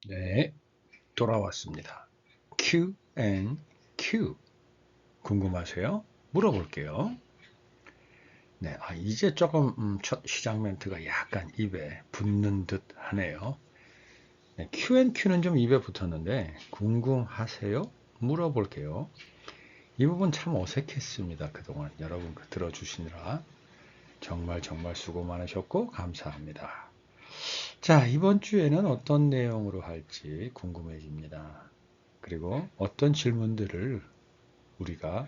네, 돌아왔습니다. Q&Q. 궁금하세요? 물어볼게요. 네, 이제 조금 첫 시작 멘트가 약간 입에 붙는 듯 하네요. 네, Q&Q는 좀 입에 붙었는데 궁금하세요? 물어볼게요. 이 부분 참 어색했습니다. 그동안 여러분 들어주시느라 정말 정말 수고 많으셨고 감사합니다. 자, 이번 주에는 어떤 내용으로 할지 궁금해집니다. 그리고 어떤 질문들을 우리가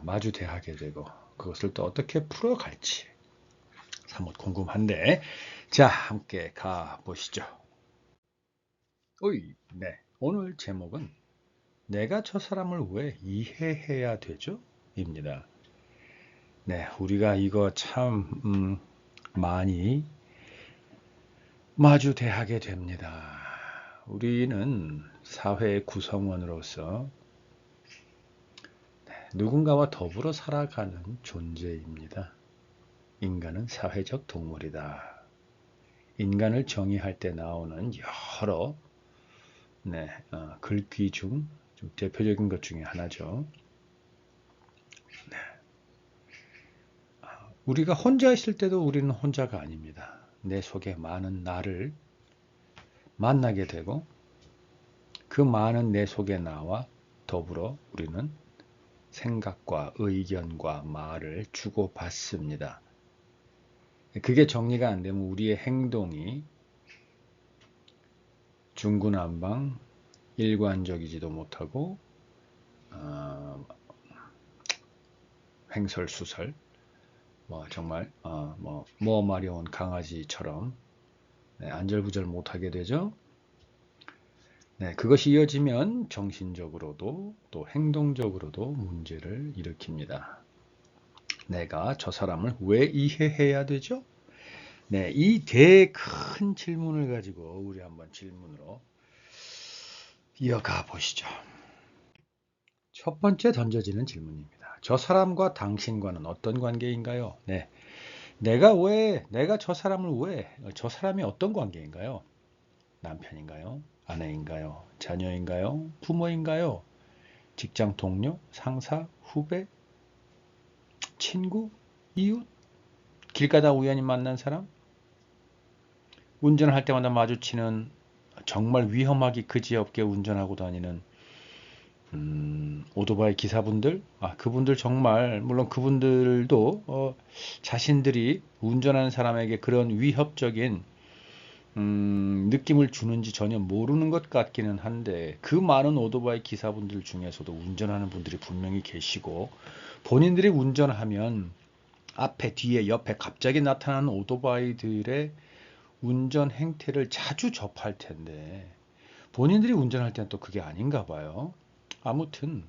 마주 대하게 되고 그것을 또 어떻게 풀어갈지 사뭇 궁금한데 자, 함께 가보시죠. 네. 오늘 제목은 내가 저 사람을 왜 이해해야 되죠? 입니다. 네, 우리가 이거 참 많이 마주 대하게 됩니다. 우리는 사회의 구성원으로서 누군가와 더불어 살아가는 존재입니다. 인간은 사회적 동물이다. 인간을 정의할 때 나오는 여러 글귀 중 좀 대표적인 것 중에 하나죠. 우리가 혼자 있을 때도 우리는 혼자가 아닙니다. 내 속에 많은 나를 만나게 되고 그 많은 내 속에 나와 더불어 우리는 생각과 의견과 말을 주고받습니다. 그게 정리가 안 되면 우리의 행동이 중구난방 일관적이지도 못하고 횡설수설 정말 마려운 강아지처럼 안절부절 못하게 되죠. 네, 그것이 이어지면 정신적으로도 또 행동적으로도 문제를 일으킵니다. 내가 저 사람을 왜 이해해야 되죠? 네, 이 큰 질문을 가지고 우리 한번 질문으로 이어가 보시죠. 첫 번째 던져지는 질문입니다. 저 사람과 당신과는 어떤 관계인가요? 네, 내가 저 사람을 왜, 저 사람이 어떤 관계인가요? 남편인가요? 아내인가요? 자녀인가요? 부모인가요? 직장 동료, 상사, 후배, 친구, 이웃, 길 가다 우연히 만난 사람, 운전을 할 때마다 마주치는 정말 위험하기 그지없게 운전하고 다니는 오토바이 기사분들, 그분들 정말 물론 그분들도 자신들이 운전하는 사람에게 그런 위협적인 느낌을 주는지 전혀 모르는 것 같기는 한데 그 많은 오토바이 기사분들 중에서도 운전하는 분들이 분명히 계시고 본인들이 운전하면 앞에 뒤에 옆에 갑자기 나타나는 오토바이들의 운전 행태를 자주 접할 텐데 본인들이 운전할 때는 또 그게 아닌가 봐요. 아무튼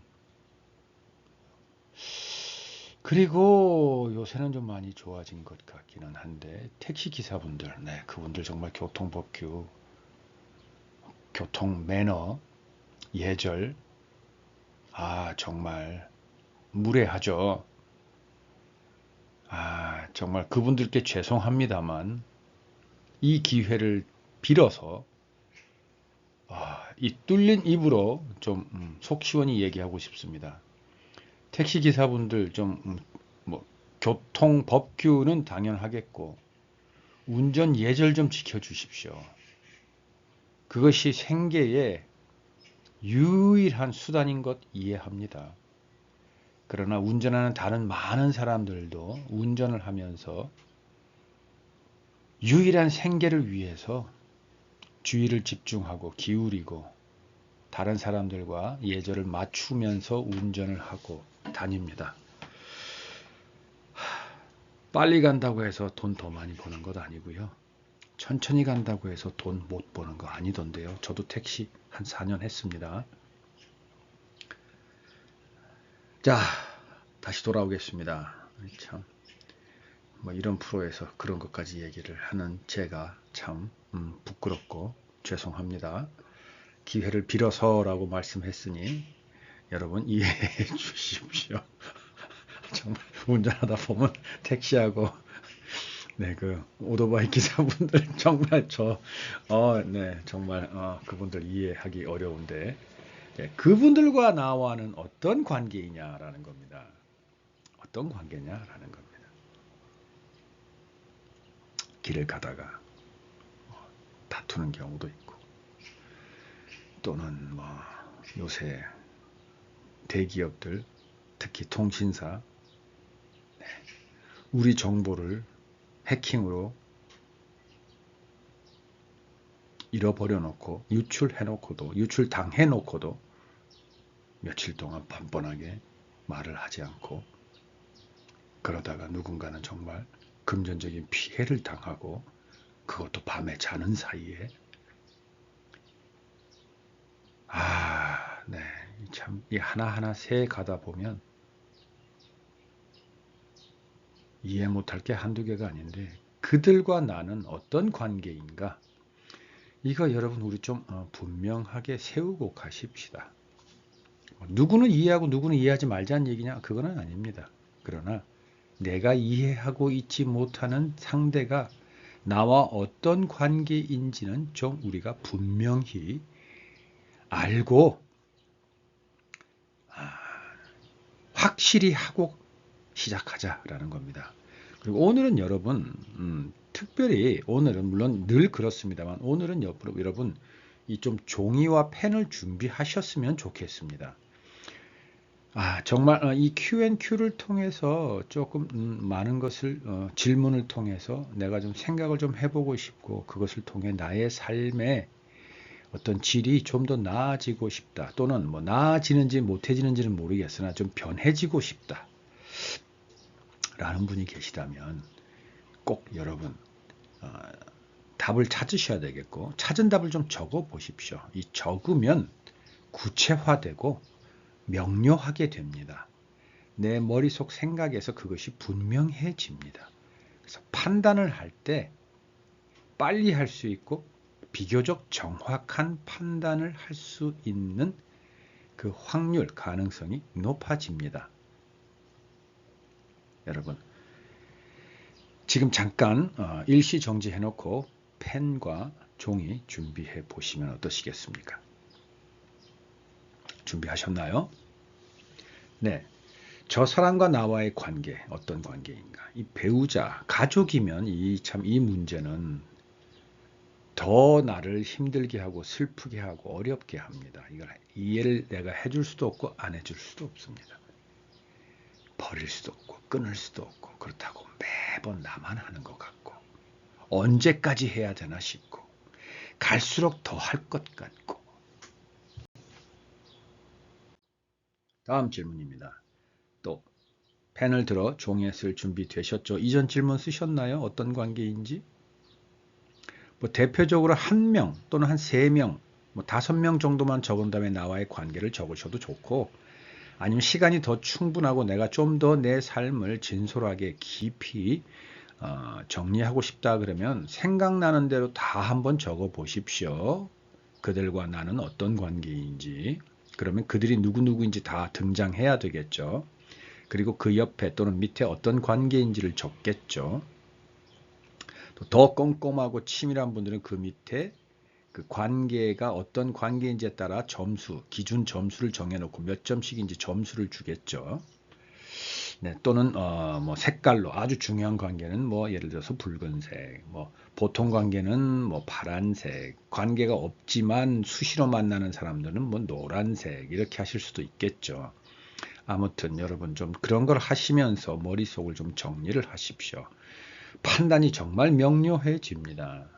그리고 요새는 좀 많이 좋아진 것 같기는 한데 택시 기사분들, 네, 그분들 정말 교통법규, 교통 매너, 예절, 정말 무례하죠. 정말 그분들께 죄송합니다만 이 기회를 빌어서 이 뚫린 입으로 좀 속 시원히 얘기하고 싶습니다. 택시 기사분들 좀 교통 법규는 당연하겠고 운전 예절 좀 지켜주십시오. 그것이 생계의 유일한 수단인 것 이해합니다. 그러나 운전하는 다른 많은 사람들도 운전을 하면서 유일한 생계를 위해서 주의를 집중하고 기울이고 다른 사람들과 예절을 맞추면서 운전을 하고 다닙니다. 빨리 간다고 해서 돈 더 많이 버는 것 아니고요. 천천히 간다고 해서 돈 못 버는 거 아니던데요. 저도 택시 한 4년 했습니다. 자, 다시 돌아오겠습니다. 참, 이런 프로에서 그런 것까지 얘기를 하는 제가 참 부끄럽고 죄송합니다. 기회를 빌어서라고 말씀했으니 여러분 이해해 주십시오. 정말 운전하다 보면 택시하고 네, 그 오토바이 기사분들 정말 네, 정말 그분들 이해하기 어려운데 예, 그분들과 나와는 어떤 관계이냐라는 겁니다. 어떤 관계냐라는 겁니다. 길을 가다가 다투는 경우도 있고 또는 뭐 요새 대기업들 특히 통신사 우리 정보를 해킹으로 잃어버려 놓고 유출해 놓고도 유출당해 놓고도 며칠 동안 뻔뻔하게 말을 하지 않고 그러다가 누군가는 정말 금전적인 피해를 당하고 그것도 밤에 자는 사이에 네, 참 이 하나하나 세 가다 보면 이해 못할 게 한두 개가 아닌데 그들과 나는 어떤 관계인가 이거 여러분 우리 좀 분명하게 세우고 가십시다. 누구는 이해하고 누구는 이해하지 말자는 얘기냐? 그거는 아닙니다. 그러나 내가 이해하고 있지 못하는 상대가 나와 어떤 관계인지는 좀 우리가 분명히 알고 확실히 하고 시작하자라는 겁니다. 그리고 오늘은 여러분 특별히 오늘은 물론 늘 그렇습니다만 오늘은 여러분 이 좀 종이와 펜을 준비하셨으면 좋겠습니다. 정말 이 Q&Q를 통해서 조금 많은 것을 질문을 통해서 내가 좀 생각을 좀 해보고 싶고 그것을 통해 나의 삶의 어떤 질이 좀 더 나아지고 싶다 또는 뭐 나아지는지 못해지는지는 모르겠으나 좀 변해지고 싶다 라는 분이 계시다면 꼭 여러분 답을 찾으셔야 되겠고 찾은 답을 좀 적어 보십시오. 이 적으면 구체화되고 명료하게 됩니다. 내 머릿속 생각에서 그것이 분명해집니다. 그래서 판단을 할 때 빨리 할 수 있고 비교적 정확한 판단을 할 수 있는 그 확률, 가능성이 높아집니다. 여러분, 지금 잠깐 일시 정지해 놓고 펜과 종이 준비해 보시면 어떠시겠습니까? 준비하셨나요? 네. 저 사람과 나와의 관계, 어떤 관계인가? 이 배우자, 가족이면 이 문제는 더 나를 힘들게 하고 슬프게 하고 어렵게 합니다. 이걸 이해를 내가 해줄 수도 없고 안 해줄 수도 없습니다. 버릴 수도 없고 끊을 수도 없고 그렇다고 매번 나만 하는 것 같고 언제까지 해야 되나 싶고 갈수록 더 할 것 같고 다음 질문입니다. 또 펜을 들어 종이에 쓸 준비 되셨죠? 이전 질문 쓰셨나요? 어떤 관계인지? 뭐 대표적으로 한 명 또는 한 3명, 뭐 5명 정도만 적은 다음에 나와의 관계를 적으셔도 좋고 아니면 시간이 더 충분하고 내가 좀 더 내 삶을 진솔하게 깊이 정리하고 싶다 그러면 생각나는 대로 다 한번 적어 보십시오. 그들과 나는 어떤 관계인지. 그러면 그들이 누구누구인지 다 등장해야 되겠죠. 그리고 그 옆에 또는 밑에 어떤 관계인지를 적겠죠. 더 꼼꼼하고 치밀한 분들은 그 밑에 그 관계가 어떤 관계인지에 따라 기준 점수를 정해놓고 몇 점씩인지 점수를 주겠죠. 네, 또는 뭐 색깔로 아주 중요한 관계는 뭐 예를 들어서 붉은색, 뭐 보통 관계는 뭐 파란색, 관계가 없지만 수시로 만나는 사람들은 뭐 노란색 이렇게 하실 수도 있겠죠. 아무튼 여러분 좀 그런 걸 하시면서 머릿속을 좀 정리를 하십시오. 판단이 정말 명료해집니다.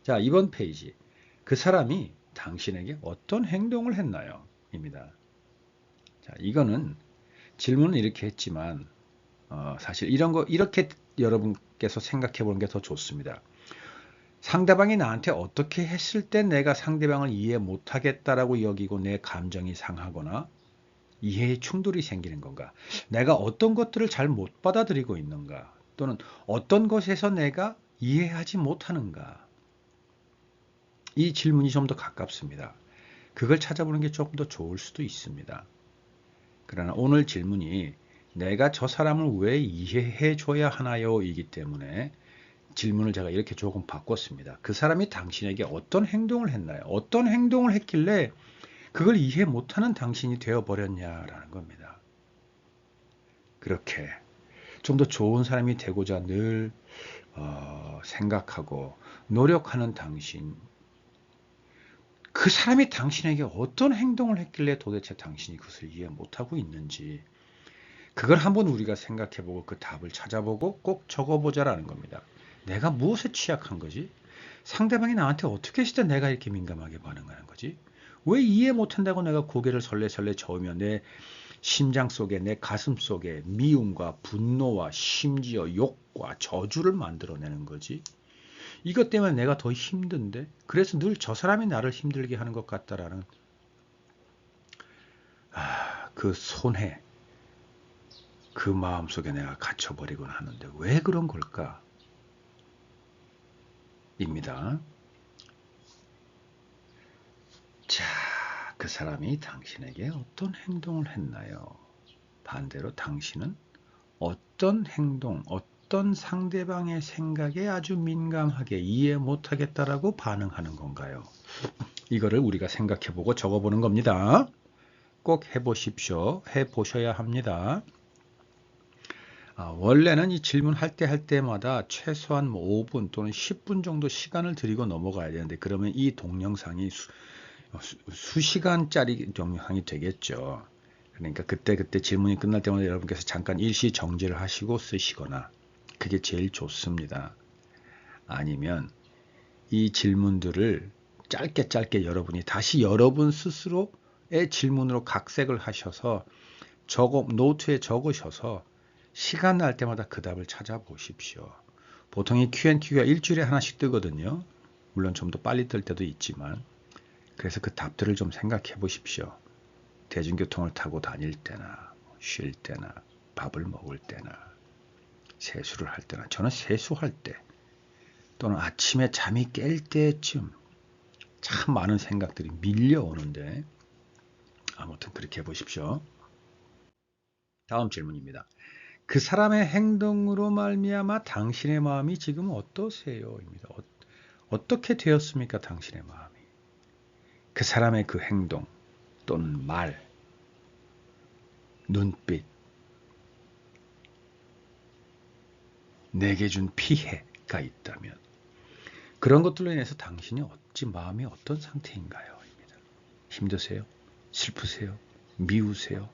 자, 이번 페이지. 그 사람이 당신에게 어떤 행동을 했나요? 입니다. 자, 이거는 질문은 이렇게 했지만 사실 이런 거 이렇게 여러분께서 생각해 보는 게 더 좋습니다. 상대방이 나한테 어떻게 했을 때 내가 상대방을 이해 못하겠다라고 여기고 내 감정이 상하거나 이해의 충돌이 생기는 건가? 내가 어떤 것들을 잘 못 받아들이고 있는가? 또는 어떤 것에서 내가 이해하지 못하는가? 이 질문이 좀 더 가깝습니다. 그걸 찾아보는 게 조금 더 좋을 수도 있습니다. 그러나 오늘 질문이 내가 저 사람을 왜 이해해 줘야 하나요? 이기 때문에 질문을 제가 이렇게 조금 바꿨습니다. 그 사람이 당신에게 어떤 행동을 했나요? 어떤 행동을 했길래 그걸 이해 못하는 당신이 되어버렸냐라는 겁니다. 그렇게 좀 더 좋은 사람이 되고자 늘 생각하고 노력하는 당신, 그 사람이 당신에게 어떤 행동을 했길래 도대체 당신이 그것을 이해 못하고 있는지, 그걸 한번 우리가 생각해보고 그 답을 찾아보고 꼭 적어보자라는 겁니다. 내가 무엇에 취약한 거지? 상대방이 나한테 어떻게 했을 때 내가 이렇게 민감하게 반응하는 거지? 왜 이해 못한다고 내가 고개를 설레설레 저으며 내 심장 속에, 내 가슴 속에 미움과 분노와 심지어 욕과 저주를 만들어내는 거지? 이것 때문에 내가 더 힘든데? 그래서 늘 저 사람이 나를 힘들게 하는 것 같다라는 그 손해, 그 마음속에 내가 갇혀버리곤 하는데 왜 그런 걸까? 입니다. 자, 그 사람이 당신에게 어떤 행동을 했나요? 반대로 당신은 어떤 행동, 어떤 상대방의 생각에 아주 민감하게 이해 못하겠다라고 반응하는 건가요? 이거를 우리가 생각해보고 적어보는 겁니다. 꼭 해보십시오. 해보셔야 합니다. 원래는 이 질문 할 때마다 최소한 5분 또는 10분 정도 시간을 들이고 넘어가야 되는데, 그러면 이 동영상이 수시간짜리 동영상이 되겠죠. 그러니까 그때 질문이 끝날 때마다 여러분께서 잠깐 일시 정지를 하시고 쓰시거나, 그게 제일 좋습니다. 아니면 이 질문들을 짧게 여러분이 다시 여러분 스스로의 질문으로 각색을 하셔서 노트에 적으셔서 시간 날 때마다 그 답을 찾아보십시오. 보통 이 Q&Q가 일주일에 하나씩 뜨거든요. 물론 좀 더 빨리 뜰 때도 있지만, 그래서 그 답들을 좀 생각해 보십시오. 대중교통을 타고 다닐 때나 쉴 때나 밥을 먹을 때나 세수를 할 때나, 저는 세수할 때 또는 아침에 잠이 깰 때쯤 참 많은 생각들이 밀려오는데, 아무튼 그렇게 해보십시오. 다음 질문입니다. 그 사람의 행동으로 말미암아 당신의 마음이 지금 어떠세요? 입니다. 어떻게 되었습니까? 당신의 마음이. 그 사람의 그 행동 또는 말, 눈빛, 내게 준 피해가 있다면 그런 것들로 인해서 당신이 마음이 어떤 상태인가요? 입니다. 힘드세요? 슬프세요? 미우세요?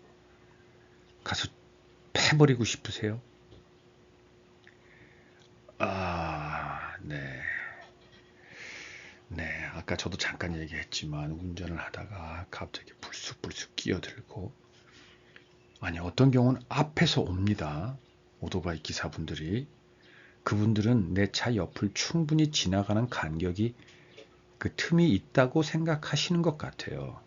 가서 패버리고 싶으세요? 네. 네, 아까 저도 잠깐 얘기했지만 운전을 하다가 갑자기 불쑥불쑥 끼어들고, 아니 어떤 경우는 앞에서 옵니다. 오토바이 기사분들이. 그분들은 내 차 옆을 충분히 지나가는 간격이, 그 틈이 있다고 생각하시는 것 같아요.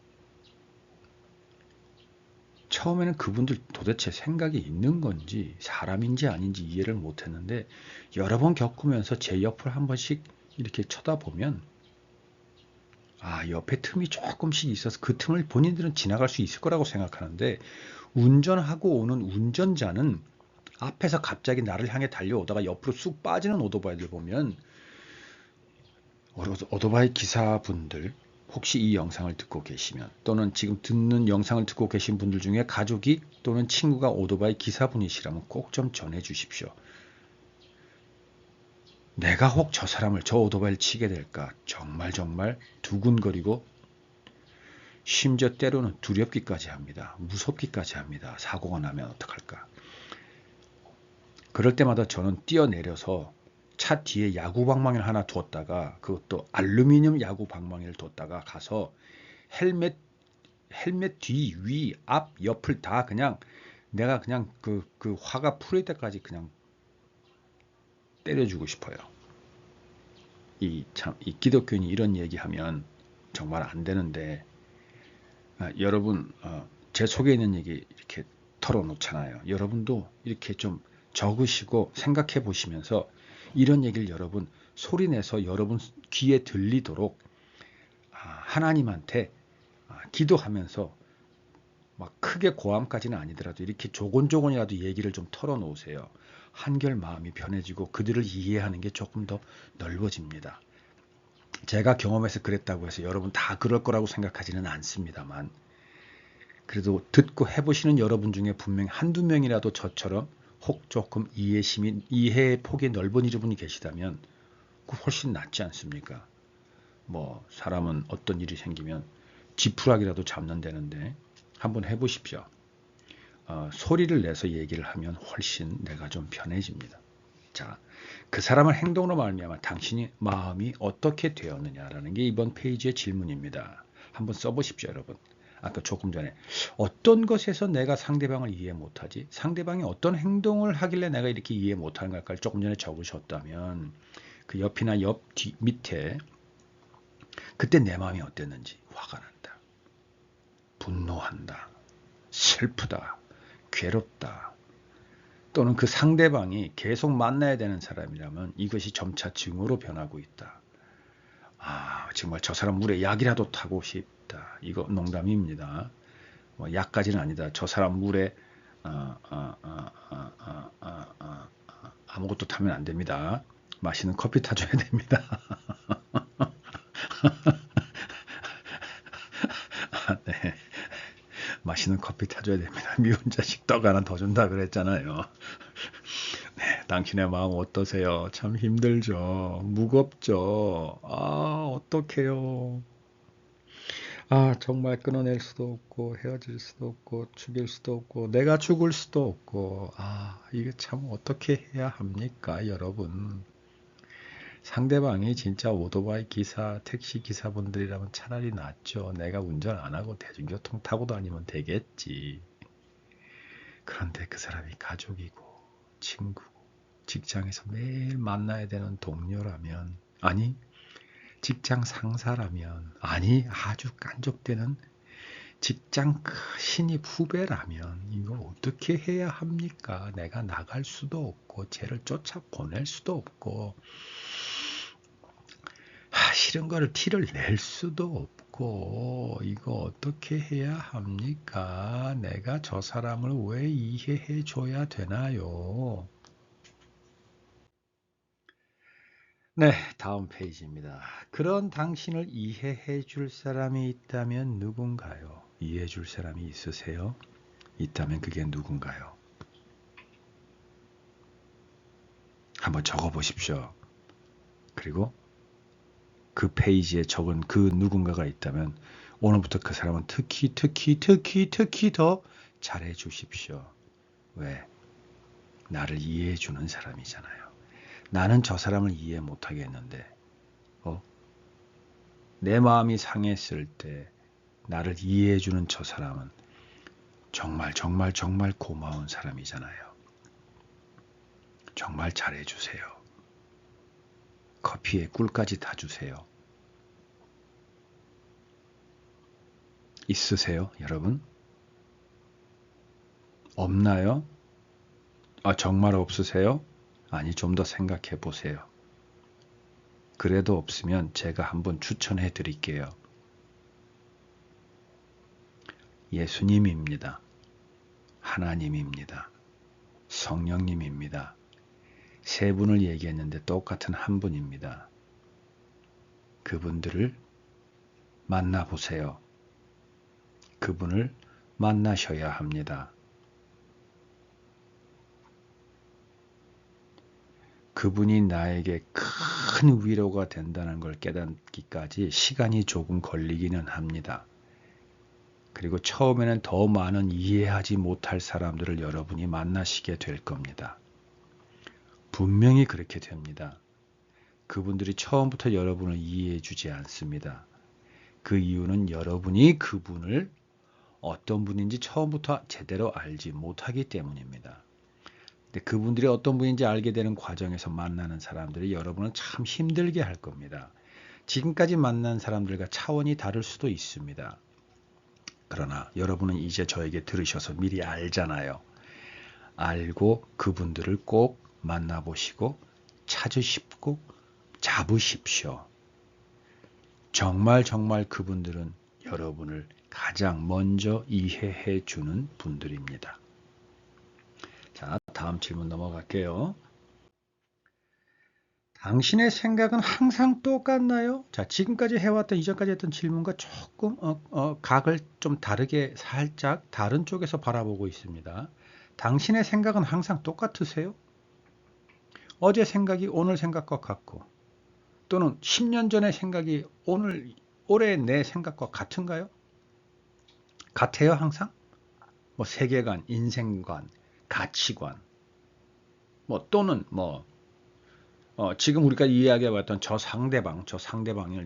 처음에는 그분들 도대체 생각이 있는 건지 사람인지 아닌지 이해를 못했는데, 여러 번 겪으면서 제 옆을 한 번씩 이렇게 쳐다보면 옆에 틈이 조금씩 있어서 그 틈을 본인들은 지나갈 수 있을 거라고 생각하는데, 운전하고 오는 운전자는 앞에서 갑자기 나를 향해 달려오다가 옆으로 쑥 빠지는 오토바이들 보면, 오토바이 기사분들 혹시 이 영상을 듣고 계시면, 또는 지금 듣는 영상을 듣고 계신 분들 중에 가족이 또는 친구가 오토바이 기사분이시라면 꼭 좀 전해 주십시오. 내가 혹 저 사람을, 저 오토바이를 치게 될까 정말 두근거리고, 심지어 때로는 두렵기까지 합니다. 무섭기까지 합니다. 사고가 나면 어떡할까. 그럴 때마다 저는 뛰어내려서 차 뒤에 야구 방망이를 하나 두었다가, 그것도 알루미늄 야구 방망이를 뒀다가 가서 헬멧 뒤, 위, 앞, 옆을 다 그냥 내가 그냥 그 화가 풀릴 때까지 그냥 때려주고 싶어요. 이 기독교인이 이런 얘기하면 정말 안 되는데, 여러분, 제 속에 있는 얘기 이렇게 털어놓잖아요. 여러분도 이렇게 좀 적으시고 생각해 보시면서 이런 얘기를 여러분 소리내서 여러분 귀에 들리도록 하나님한테 기도하면서, 막 크게 고함까지는 아니더라도 이렇게 조곤조곤이라도 얘기를 좀 털어놓으세요. 한결 마음이 편해지고 그들을 이해하는 게 조금 더 넓어집니다. 제가 경험해서 그랬다고 해서 여러분 다 그럴 거라고 생각하지는 않습니다만, 그래도 듣고 해보시는 여러분 중에 분명히 한두 명이라도 저처럼 혹 조금 이해의 폭이 넓은 여러분이 계시다면 그 훨씬 낫지 않습니까? 뭐 사람은 어떤 일이 생기면 지푸라기라도 잡는 데는데 한번 해보십시오. 소리를 내서 얘기를 하면 훨씬 내가 좀 편해집니다. 자, 그 사람의 행동으로 말미암아 당신이 마음이 어떻게 되었느냐라는 게 이번 페이지의 질문입니다. 한번 써보십시오, 여러분. 아까 조금 전에 어떤 것에서 내가 상대방을 이해 못하지? 상대방이 어떤 행동을 하길래 내가 이렇게 이해 못하는 걸까를 조금 전에 적으셨다면 그 옆이나 밑에 그때 내 마음이 어땠는지, 화가 난다, 분노한다, 슬프다, 괴롭다, 또는 그 상대방이 계속 만나야 되는 사람이라면 이것이 점차 증오로 변하고 있다. 정말 저 사람 물에 약이라도 타고 싶다. 이거 농담입니다. 뭐 약까지는 아니다. 저 사람 물에 아무것도 타면 안 됩니다. 맛있는 커피 타줘야 됩니다. 네. 맛있는 커피 타줘야 됩니다. 미운 자식 떡 하나 더 준다 그랬잖아요. 네, 당신의 마음 어떠세요? 참 힘들죠. 무겁죠. 어떡해요. 정말 끊어낼 수도 없고 헤어질 수도 없고 죽일 수도 없고 내가 죽을 수도 없고 이게 참 어떻게 해야 합니까, 여러분? 상대방이 진짜 오토바이 기사, 택시 기사분들이라면 차라리 낫죠. 내가 운전 안 하고 대중교통 타고 다니면 되겠지. 그런데 그 사람이 가족이고 친구고 직장에서 매일 만나야 되는 동료라면, 아니 직장 상사라면, 아니 아주 깐족되는 직장 신입 후배라면 이거 어떻게 해야 합니까? 내가 나갈 수도 없고 쟤를 쫓아 보낼 수도 없고 싫은 거를 티를 낼 수도 없고 이거 어떻게 해야 합니까? 내가 저 사람을 왜 이해해 줘야 되나요? 네, 다음 페이지입니다. 그런 당신을 이해해 줄 사람이 있다면 누군가요? 이해해 줄 사람이 있으세요? 있다면 그게 누군가요? 한번 적어 보십시오. 그리고 그 페이지에 적은 그 누군가가 있다면 오늘부터 그 사람은 특히 더 잘해 주십시오. 왜? 나를 이해해 주는 사람이잖아요. 나는 저 사람을 이해 못하겠는데 내 마음이 상했을 때 나를 이해해 주는 저 사람은 정말 고마운 사람이잖아요. 정말 잘해 주세요. 커피에 꿀까지 다 주세요. 있으세요, 여러분? 없나요? 정말 없으세요? 아니, 좀 더 생각해 보세요. 그래도 없으면 제가 한번 추천해 드릴게요. 예수님입니다. 하나님입니다. 성령님입니다. 세 분을 얘기했는데 똑같은 한 분입니다. 그분들을 만나보세요. 그분을 만나셔야 합니다. 그분이 나에게 큰 위로가 된다는 걸 깨닫기까지 시간이 조금 걸리기는 합니다. 그리고 처음에는 더 많은 이해하지 못할 사람들을 여러분이 만나시게 될 겁니다. 분명히 그렇게 됩니다. 그분들이 처음부터 여러분을 이해해 주지 않습니다. 그 이유는 여러분이 그분을 어떤 분인지 처음부터 제대로 알지 못하기 때문입니다. 근데 그분들이 어떤 분인지 알게 되는 과정에서 만나는 사람들이 여러분을 참 힘들게 할 겁니다. 지금까지 만난 사람들과 차원이 다를 수도 있습니다. 그러나 여러분은 이제 저에게 들으셔서 미리 알잖아요. 알고 그분들을 꼭 만나보시고 찾으시고 잡으십시오. 정말 그분들은 여러분을 가장 먼저 이해해 주는 분들입니다. 자, 다음 다음 질문 넘어갈게요. 당신의 생각은 항상 똑같나요? 자, 지금까지 해왔던 이전까지 했던 질문과 조금 각을 좀 다르게 살짝 다른 쪽에서 바라보고 있습니다. 당신의 생각은 항상 똑같으세요? 어제 생각이 오늘 생각과 같고 또는 10년 전의 생각이 올해 내 생각과 같은가요? 같아요, 항상? 뭐 세계관, 인생관, 가치관, 뭐 또는 뭐 지금 우리가 이야기해봤던 저 상대방을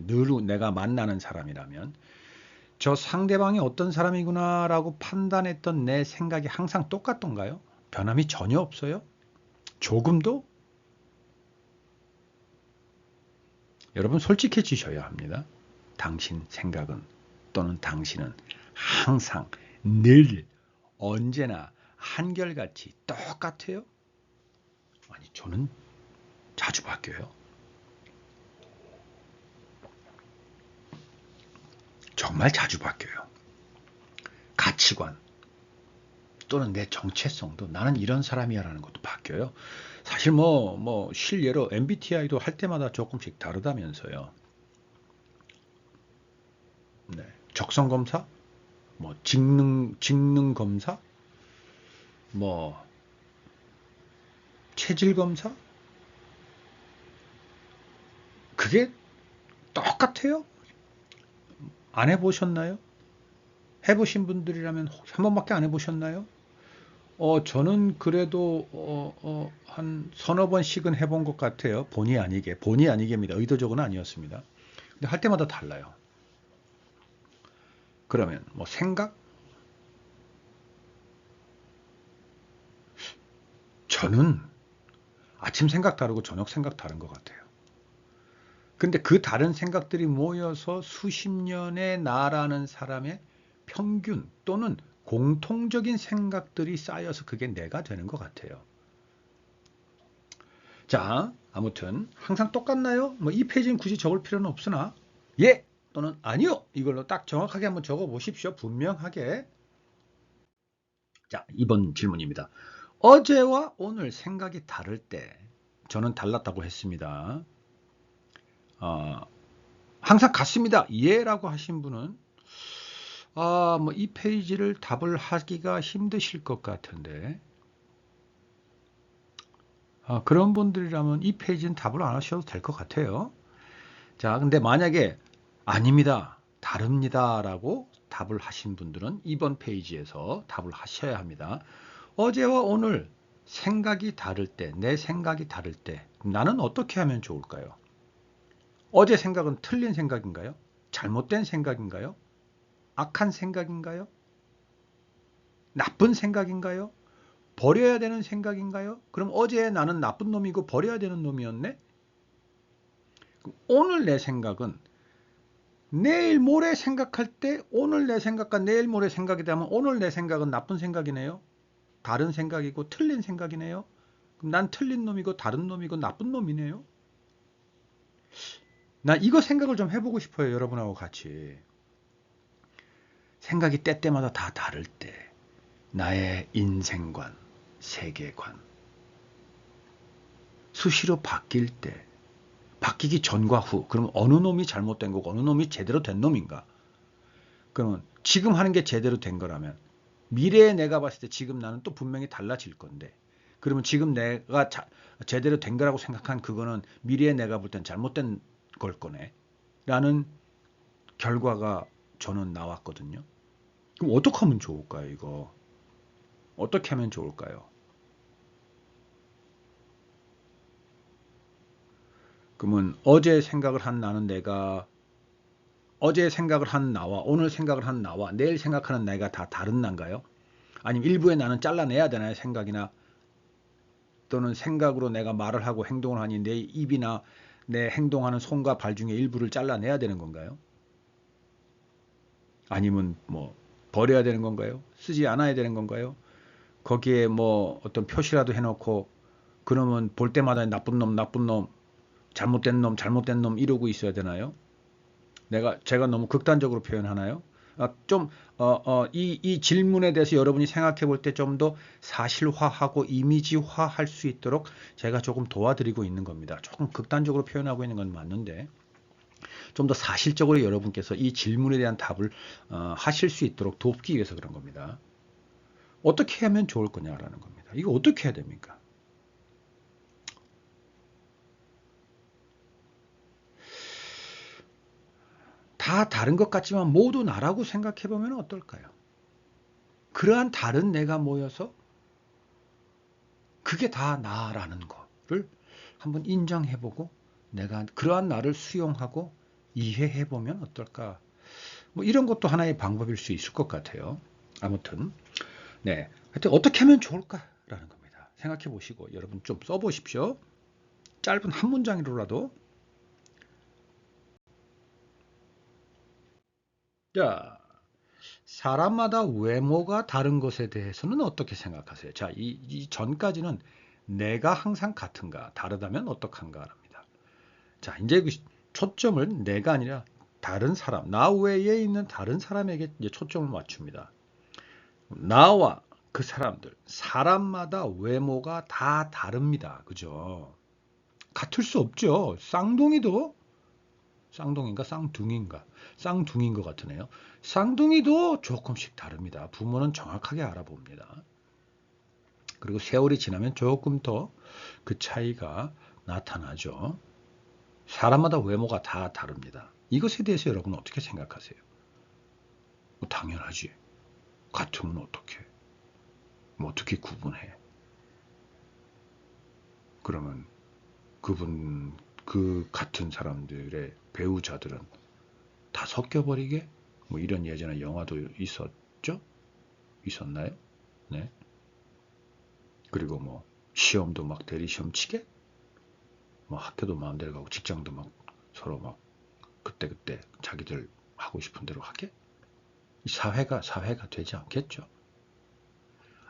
늘 내가 만나는 사람이라면 저 상대방이 어떤 사람이구나라고 판단했던 내 생각이 항상 똑같던가요? 변함이 전혀 없어요? 조금도? 여러분 솔직해지셔야 합니다. 당신 생각은 또는 당신은 항상 늘 언제나 한결같이 똑같아요? 아니 저는 자주 바뀌어요. 정말 자주 바뀌어요. 가치관 또는 내 정체성도 나는 이런 사람이야라는 것도 바뀌어요. 사실 실례로 MBTI도 할 때마다 조금씩 다르다면서요. 네. 적성 검사, 직능 검사, 체질 검사, 그게 똑같아요? 안 해보셨나요? 해보신 분들이라면 한 번밖에 안 해보셨나요? 저는 그래도 한 서너 번씩은 해본 것 같아요. 본의 아니게입니다. 의도적은 아니었습니다. 근데 할 때마다 달라요. 그러면 생각? 저는 아침 생각 다르고 저녁 생각 다른 것 같아요. 근데 그 다른 생각들이 모여서 수십 년의 나라는 사람의 평균 또는 공통적인 생각들이 쌓여서 그게 내가 되는 것 같아요. 자, 아무튼 항상 똑같나요? 이 페이지는 굳이 적을 필요는 없으나 예 또는 아니요 이걸로 딱 정확하게 한번 적어 보십시오. 분명하게. 자, 이번 질문입니다. 어제와 오늘 생각이 다를 때 저는 달랐다고 했습니다. 항상 같습니다. 예라고 하신 분은 이 페이지를 답을 하기가 힘드실 것 같은데 그런 분들이라면 이 페이지는 답을 안 하셔도 될 것 같아요. 자, 근데 만약에 아닙니다, 다릅니다 라고 답을 하신 분들은 이번 페이지에서 답을 하셔야 합니다. 어제와 오늘 생각이 다를 때, 내 생각이 다를 때 나는 어떻게 하면 좋을까요? 어제 생각은 틀린 생각인가요? 잘못된 생각인가요? 악한 생각인가요? 나쁜 생각인가요? 버려야 되는 생각인가요? 그럼 어제 나는 나쁜 놈이고 버려야 되는 놈이었네? 오늘 내 생각은 내일 모레 생각할 때 오늘 내 생각과 내일 모레 생각이 되면 오늘 내 생각은 나쁜 생각이네요. 다른 생각이고 틀린 생각이네요. 그럼 난 틀린 놈이고 다른 놈이고 나쁜 놈이네요. 나 이거 생각을 좀 해보고 싶어요. 여러분하고 같이. 생각이 때때마다 다 다를 때 나의 인생관, 세계관 수시로 바뀔 때 바뀌기 전과 후 그럼 어느 놈이 잘못된 거고 어느 놈이 제대로 된 놈인가? 그러면 지금 하는 게 제대로 된 거라면 미래에 내가 봤을 때 지금 나는 또 분명히 달라질 건데 그러면 지금 내가 제대로 된 거라고 생각한 그거는 미래에 내가 볼 땐 잘못된 걸 거네 라는 결과가 저는 나왔거든요. 그럼 어떻게 하면 좋을까요? 이거 어떻게 하면 좋을까요? 그러면 어제 생각을 한 나는 내가 어제 생각을 한 나와 오늘 생각을 한 나와 내일 생각하는 내가 다 다른 난가요? 아니면 일부의 나는 잘라내야 되나요? 생각이나 또는 생각으로 내가 말을 하고 행동을 하니 내 입이나 내 행동하는 손과 발 중에 일부를 잘라내야 되는 건가요? 아니면 버려야 되는 건가요? 쓰지 않아야 되는 건가요? 거기에 어떤 표시라도 해놓고 그러면 볼 때마다 나쁜 놈, 잘못된 놈 이러고 있어야 되나요? 제가 너무 극단적으로 표현하나요? 이 질문에 대해서 여러분이 생각해 볼 때 좀 더 사실화하고 이미지화할 수 있도록 제가 조금 도와드리고 있는 겁니다. 조금 극단적으로 표현하고 있는 건 맞는데 좀 더 사실적으로 여러분께서 이 질문에 대한 답을 하실 수 있도록 돕기 위해서 그런 겁니다. 어떻게 하면 좋을 거냐라는 겁니다. 이거 어떻게 해야 됩니까? 다 다른 것 같지만 모두 나라고 생각해 보면 어떨까요? 그러한 다른 내가 모여서 그게 다 나라는 거를 한번 인정해보고 내가 그러한 나를 수용하고 이해해보면 어떨까? 뭐 이런 것도 하나의 방법일 수 있을 것 같아요. 아무튼 네, 하여튼 어떻게 하면 좋을까라는 겁니다. 생각해 보시고 여러분 좀 써보십시오. 짧은 한 문장으로라도. 자, 사람마다 외모가 다른 것에 대해서는 어떻게 생각하세요? 자, 이 전까지는 내가 항상 같은가, 다르다면 어떡한가랍니다. 자, 이제 그 초점을 내가 아니라 다른 사람, 나 외에 있는 다른 사람에게 이제 초점을 맞춥니다. 나와 그 사람들, 사람마다 외모가 다 다릅니다. 그죠? 같을 수 없죠. 쌍둥이도 쌍둥이인가 쌍둥이인가 쌍둥이인 것 같으네요. 쌍둥이도 조금씩 다릅니다. 부모는 정확하게 알아봅니다. 그리고 세월이 지나면 조금 더 그 차이가 나타나죠. 사람마다 외모가 다 다릅니다. 이것에 대해서 여러분은 어떻게 생각하세요? 뭐 당연하지. 같으면 어떻게? 뭐 어떻게 구분해? 그러면 그 같은 사람들의 배우자들은 다 섞여버리게? 뭐 이런 예전에 영화도 있었죠? 있었나요? 네. 그리고 뭐 시험도 막 대리시험 치게? 뭐 학교도 마음대로 가고 직장도 막 서로 막 그때그때 자기들 하고 싶은 대로 하게? 이 사회가 되지 않겠죠?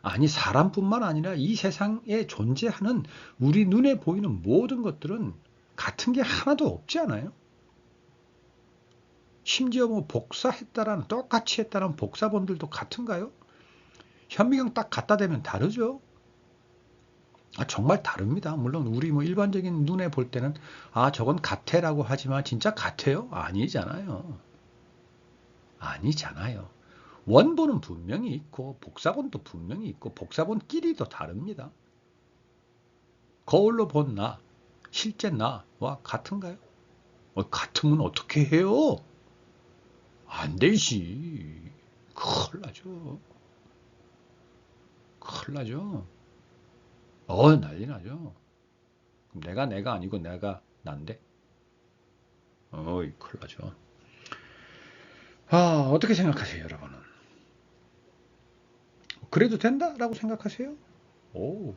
아니 사람뿐만 아니라 이 세상에 존재하는 우리 눈에 보이는 모든 것들은 같은 게 하나도 없지 않아요? 심지어 뭐 복사했다라는 똑같이 했다는 복사본들도 같은가요? 현미경 딱 갖다 대면 다르죠? 정말 다릅니다. 물론 우리 뭐 일반적인 눈에 볼 때는 저건 같애라고 하지만 진짜 같아요? 아니잖아요. 아니잖아요. 원본은 분명히 있고 복사본도 분명히 있고 복사본끼리도 다릅니다. 거울로 본 나, 실제 나와 같은가요? 같으면 어떻게 해요? 안 되지. 큰일 나죠. 큰일 나죠. 난리 나죠. 그럼 내가 아니고 내가 난데? 큰일 나죠. 어떻게 생각하세요, 여러분은? 그래도 된다라고 생각하세요? 오,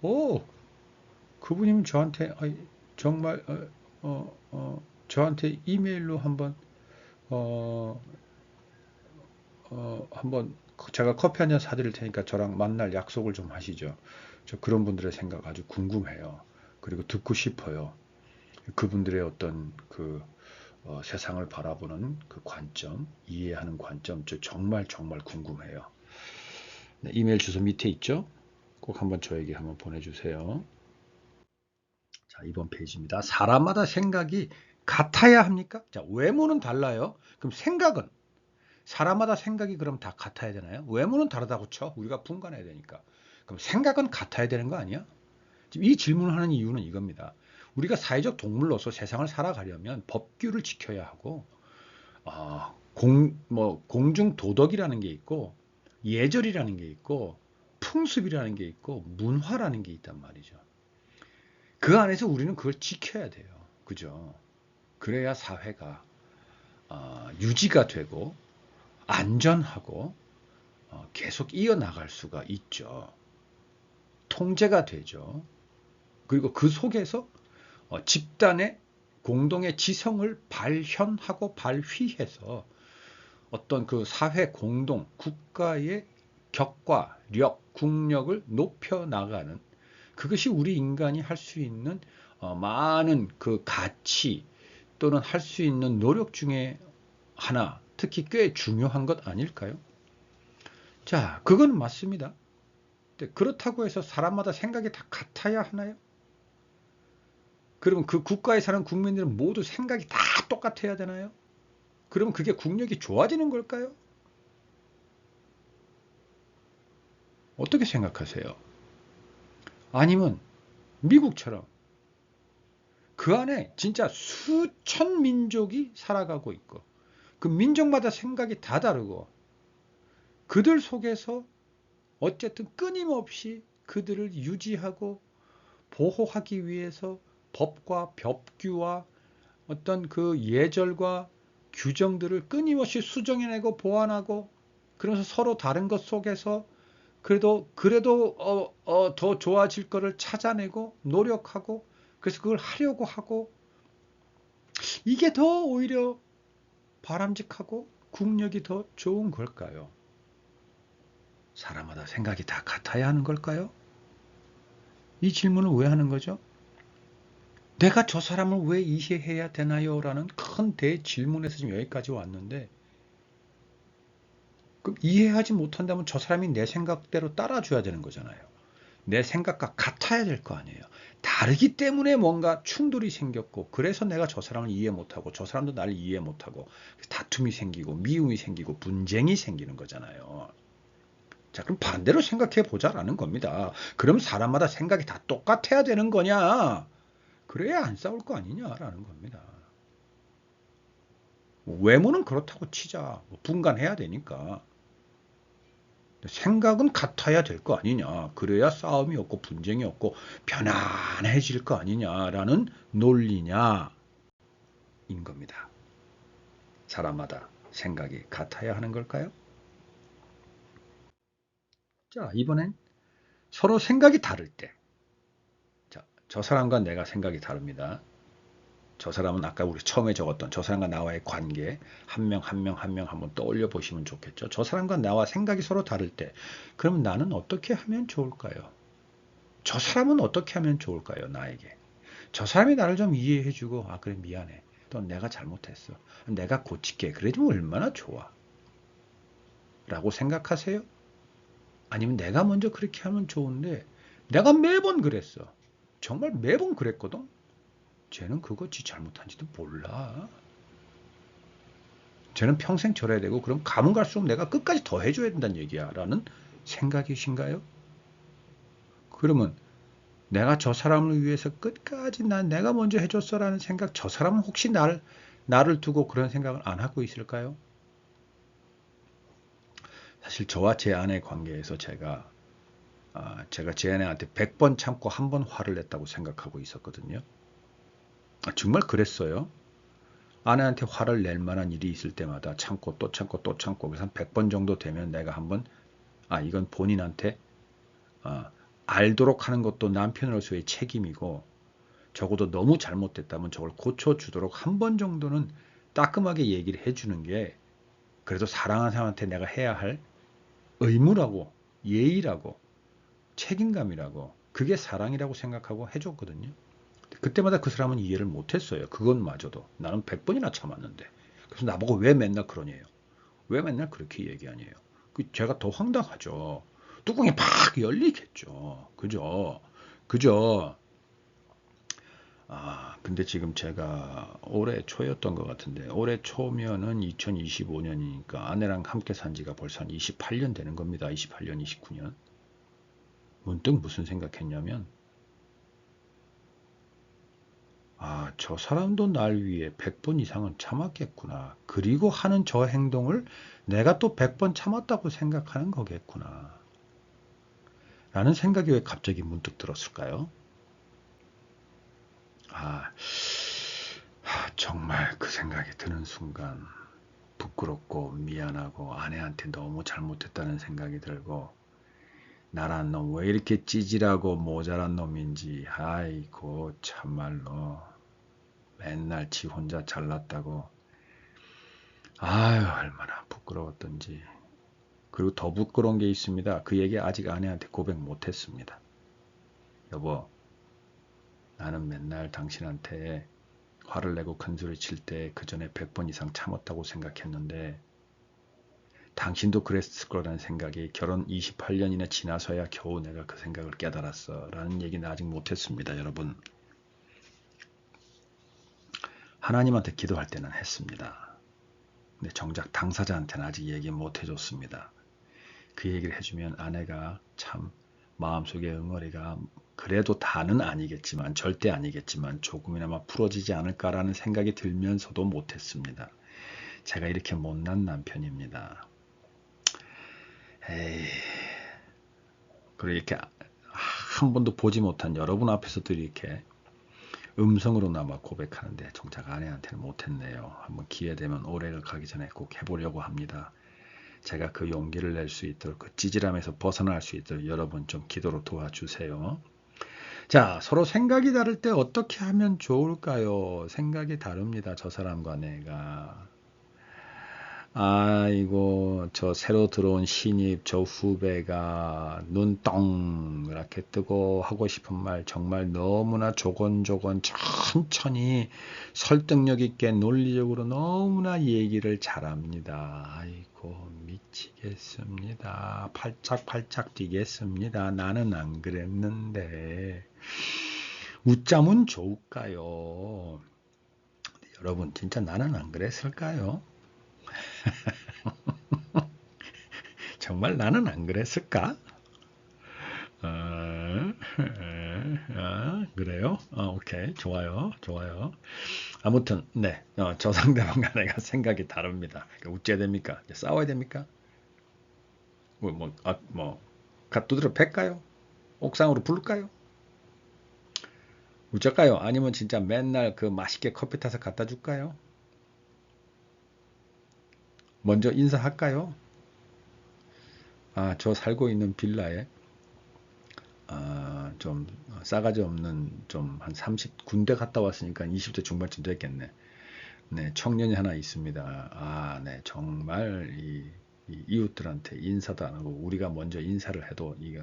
오, 그분이면 저한테 정말 저한테 이메일로 어, 한번 제가 커피 한 잔 사드릴 테니까 저랑 만날 약속을 좀 하시죠. 저 그런 분들의 생각 아주 궁금해요. 그리고 듣고 싶어요. 그분들의 어떤 세상을 바라보는 그 관점, 이해하는 관점, 저 정말 정말 궁금해요. 네, 이메일 주소 밑에 있죠? 꼭 한번 저에게 한번 보내주세요. 자, 이번 페이지입니다. 사람마다 생각이 같아야 합니까? 자, 외모는 달라요. 그럼 생각은? 사람마다 생각이 그럼 다 같아야 되나요? 외모는 다르다고 쳐. 우리가 분간해야 되니까. 그럼 생각은 같아야 되는 거 아니야? 지금 이 질문을 하는 이유는 이겁니다. 우리가 사회적 동물로서 세상을 살아가려면 법규를 지켜야 하고, 공중 도덕이라는 게 있고, 예절이라는 게 있고, 풍습이라는 게 있고, 문화라는 게 있단 말이죠. 그 안에서 우리는 그걸 지켜야 돼요. 그죠? 그래야 사회가 유지가 되고 안전하고 계속 이어나갈 수가 있죠. 통제가 되죠. 그리고 그 속에서 집단의 공동의 지성을 발현하고 발휘해서 어떤 그 사회 공동, 국가의 격과 력, 국력을 높여 나가는 그것이 우리 인간이 할 수 있는 많은 그 가치 또는 할 수 있는 노력 중에 하나, 특히 꽤 중요한 것 아닐까요? 자, 그건 맞습니다. 근데 그렇다고 해서 사람마다 생각이 다 같아야 하나요? 그러면 그 국가에 사는 국민들은 모두 생각이 다 똑같아야 되나요? 그러면 그게 국력이 좋아지는 걸까요? 어떻게 생각하세요? 아니면 미국처럼 그 안에 진짜 수천 민족이 살아가고 있고 그 민족마다 생각이 다 다르고 그들 속에서 어쨌든 끊임없이 그들을 유지하고 보호하기 위해서 법과 법규와 어떤 그 예절과 규정들을 끊임없이 수정해내고 보완하고 그러면서 서로 다른 것 속에서 그래도 더 좋아질 거를 찾아내고 노력하고 그래서 그걸 하려고 하고 이게 더 오히려 바람직하고 국력이 더 좋은 걸까요? 사람마다 생각이 다 같아야 하는 걸까요? 이 질문을 왜 하는 거죠? 내가 저 사람을 왜 이해해야 되나요? 라는 큰 대질문에서 지금 여기까지 왔는데 그럼 이해하지 못한다면 저 사람이 내 생각대로 따라줘야 되는 거잖아요. 내 생각과 같아야 될 거 아니에요. 다르기 때문에 뭔가 충돌이 생겼고 그래서 내가 저 사람을 이해 못하고 저 사람도 나를 이해 못하고 다툼이 생기고 미움이 생기고 분쟁이 생기는 거잖아요. 자, 그럼 반대로 생각해 보자라는 겁니다. 그럼 사람마다 생각이 다 똑같아야 되는 거냐? 그래야 안 싸울 거 아니냐라는 겁니다. 외모는 그렇다고 치자. 분간해야 되니까. 생각은 같아야 될 거 아니냐. 그래야 싸움이 없고 분쟁이 없고 편안해질 거 아니냐라는 논리냐. 인 겁니다. 사람마다 생각이 같아야 하는 걸까요? 자, 이번엔 서로 생각이 다를 때. 자, 저 사람과 내가 생각이 다릅니다. 저 사람은 아까 우리 처음에 적었던 저 사람과 나와의 관계 한 명 한 명 한 명 한번 떠올려 보시면 좋겠죠. 저 사람과 나와 생각이 서로 다를 때 그럼 나는 어떻게 하면 좋을까요? 저 사람은 어떻게 하면 좋을까요? 나에게. 저 사람이 나를 좀 이해해주고 아 그래 미안해. 또 내가 잘못했어. 내가 고칠게. 그래도 얼마나 좋아. 라고 생각하세요? 아니면 내가 먼저 그렇게 하면 좋은데 내가 매번 그랬어. 정말 매번 그랬거든. 쟤는 그거 지 잘못한지도 몰라. 쟤는 평생 저래야 되고 그럼 가면 갈수록 내가 끝까지 더 해줘야 된다는 얘기야 라는 생각이신가요? 그러면 내가 저 사람을 위해서 끝까지 내가 먼저 해줬어 라는 생각 저 사람은 혹시 나를 두고 그런 생각을 안 하고 있을까요? 사실 저와 제 아내 관계에서 제가 제 아내한테 100번 참고 한 번 화를 냈다고 생각하고 있었거든요. 정말 그랬어요. 아내한테 화를 낼 만한 일이 있을 때마다 참고 또 참고 또 참고 그래서 한 100번 정도 되면 내가 한번 이건 본인한테 어, 알도록 하는 것도 남편으로서의 책임이고 적어도 너무 잘못됐다면 저걸 고쳐주도록 한 번 정도는 따끔하게 얘기를 해주는 게 그래도 사랑하는 사람한테 내가 해야 할 의무라고 예의라고 책임감이라고 그게 사랑이라고 생각하고 해줬거든요. 그때마다 그 사람은 이해를 못했어요. 그것마저도 나는 100번이나 참았는데 그래서 나보고 왜 맨날 그러냐요. 왜 맨날 그렇게 얘기하냐요. 제가 더 황당하죠. 뚜껑이 팍 열리겠죠. 그죠? 그죠? 근데 지금 제가 올해 초였던 것 같은데 올해 초면은 2025년이니까 아내랑 함께 산 지가 벌써 한 28년 되는 겁니다. 28년, 29년. 문득 무슨 생각했냐면 저 사람도 날 위해 100번 이상은 참았겠구나. 그리고 하는 저 행동을 내가 또 100번 참았다고 생각하는 거겠구나. 라는 생각이 왜 갑자기 문득 들었을까요? 아, 정말 그 생각이 드는 순간 부끄럽고 미안하고 아내한테 너무 잘못했다는 생각이 들고 나란 놈 왜 이렇게 찌질하고 모자란 놈인지 아이고 참말로 맨날 지 혼자 잘났다고 아유 얼마나 부끄러웠던지 그리고 더 부끄러운 게 있습니다. 그 얘기 아직 아내한테 고백 못했습니다. 여보 나는 맨날 당신한테 화를 내고 큰소리 칠 때 그 전에 100번 이상 참았다고 생각했는데 당신도 그랬을 거라는 생각이 결혼 28년이나 지나서야 겨우 내가 그 생각을 깨달았어 라는 얘기는 아직 못했습니다. 여러분, 하나님한테 기도할 때는 했습니다. 근데 정작 당사자한테는 아직 얘기 못 해줬습니다. 그 얘기를 해주면 아내가 참 마음속에 응어리가 그래도 다는 아니겠지만, 절대 아니겠지만 조금이나마 풀어지지 않을까라는 생각이 들면서도 못했습니다. 제가 이렇게 못난 남편입니다. 에이, 그리고 이렇게 한 번도 보지 못한 여러분 앞에서도 이렇게 음성으로나마 고백하는데 정작 아내한테는 못했네요. 한번 기회 되면 올해가 가기 전에 꼭 해보려고 합니다. 제가 그 용기를 낼 수 있도록, 그 찌질함에서 벗어날 수 있도록 여러분 좀 기도로 도와주세요. 자, 서로 생각이 다를 때 어떻게 하면 좋을까요? 생각이 다릅니다. 저 사람과 내가. 아이고, 저 새로 들어온 신입, 저 후배가 눈덩 이렇게 뜨고 하고 싶은 말 정말 너무나 조곤조곤 천천히 설득력 있게 논리적으로 너무나 얘기를 잘합니다. 아이고, 미치겠습니다. 팔짝팔짝 뛰겠습니다. 나는 안 그랬는데. 웃자면 좋을까요? 여러분, 진짜 나는 안 그랬을까요? 정말 나는 안 그랬을까? 그래요? 오케이. 좋아요. 좋아요. 아무튼, 네. 저 상대방과 내가 생각이 다릅니다. 어째야 됩니까? 싸워야 됩니까? 갓두드려 팰까요? 옥상으로 부를까요? 어쩔까요? 아니면 진짜 맨날 그 맛있게 커피 타서 갖다 줄까요? 먼저 인사할까요? 저 살고 있는 빌라에 좀 싸가지 없는 좀 한 30군데 갔다 왔으니까 20대 중반쯤 됐겠네. 네, 청년이 하나 있습니다. 네, 정말 이 이웃들한테 인사도 안 하고 우리가 먼저 인사를 해도 이게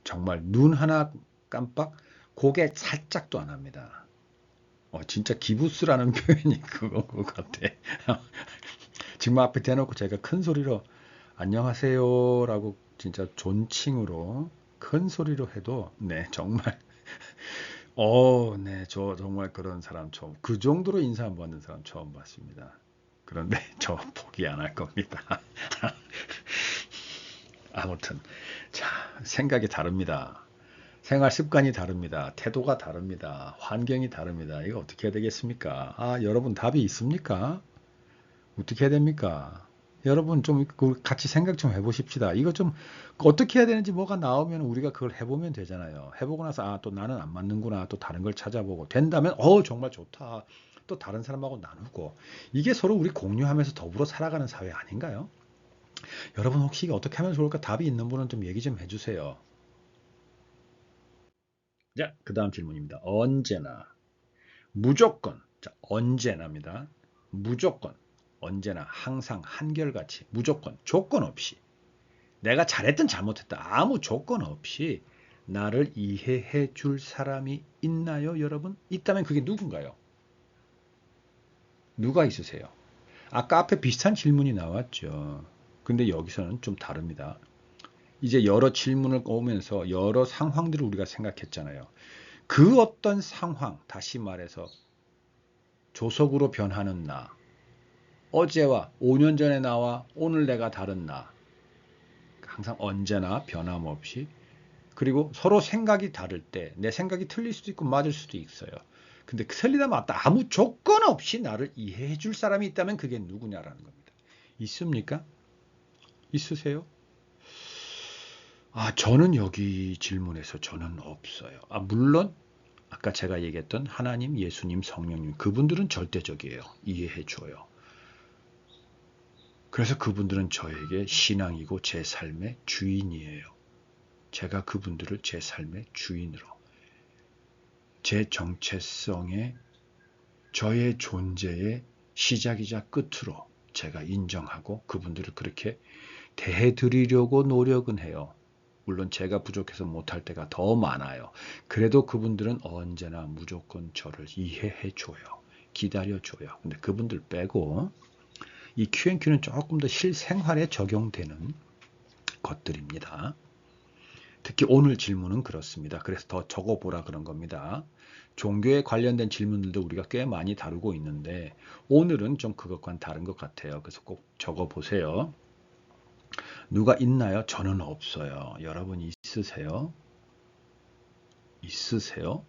정말 눈 하나 깜빡 고개 살짝도 안 합니다. 진짜 기부스라는 표현이 그거 같아. 지금 앞에 대놓고 제가 큰 소리로 안녕하세요라고 진짜 존칭으로 큰 소리로 해도 네 정말 네 저 정말 그런 사람 처음 그 정도로 인사 안 받는 사람 처음 봤습니다. 그런데 저 포기 안 할 겁니다. 아무튼 자 생각이 다릅니다. 생활 습관이 다릅니다. 태도가 다릅니다. 환경이 다릅니다. 이거 어떻게 해야 되겠습니까? 여러분 답이 있습니까? 어떻게 해야 됩니까? 여러분 좀 같이 생각 좀 해보십시다. 이거 좀 어떻게 해야 되는지 뭐가 나오면 우리가 그걸 해보면 되잖아요. 해보고 나서 또 나는 안 맞는구나. 또 다른 걸 찾아보고 된다면 정말 좋다. 또 다른 사람하고 나누고 이게 서로 우리 공유하면서 더불어 살아가는 사회 아닌가요? 여러분 혹시 이게 어떻게 하면 좋을까? 답이 있는 분은 좀 얘기 좀 해주세요. 자, 그 다음 질문입니다. 언제나 무조건 언제나입니다. 무조건 언제나 항상 한결같이 무조건 조건 없이 내가 잘했든 잘못했든 아무 조건 없이 나를 이해해 줄 사람이 있나요, 여러분? 있다면 그게 누군가요? 누가 있으세요? 아까 앞에 비슷한 질문이 나왔죠. 근데 여기서는 좀 다릅니다. 이제 여러 질문을 오면서 여러 상황들을 우리가 생각했잖아요. 그 어떤 상황, 다시 말해서 조석으로 변하는 나, 어제와 5년 전에 나와 오늘 내가 다른 나, 항상 언제나 변함없이 그리고 서로 생각이 다를 때 내 생각이 틀릴 수도 있고 맞을 수도 있어요. 근데 틀리다 맞다 아무 조건 없이 나를 이해해 줄 사람이 있다면 그게 누구냐라는 겁니다. 있습니까? 있으세요? 저는 여기 질문에서 저는 없어요. 물론 아까 제가 얘기했던 하나님, 예수님, 성령님 그분들은 절대적이에요. 이해해 줘요. 그래서 그분들은 저에게 신앙이고 제 삶의 주인이에요. 제가 그분들을 제 삶의 주인으로 제 정체성의 저의 존재의 시작이자 끝으로 제가 인정하고 그분들을 그렇게 대해드리려고 노력은 해요. 물론 제가 부족해서 못할 때가 더 많아요. 그래도 그분들은 언제나 무조건 저를 이해해 줘요. 기다려 줘요. 근데 그분들 빼고 이 Q&Q는 조금 더 실생활에 적용되는 것들입니다. 특히 오늘 질문은 그렇습니다. 그래서 더 적어보라 그런 겁니다. 종교에 관련된 질문들도 우리가 꽤 많이 다루고 있는데 오늘은 좀 그것과는 다른 것 같아요. 그래서 꼭 적어보세요. 누가 있나요? 저는 없어요. 여러분 있으세요? 있으세요?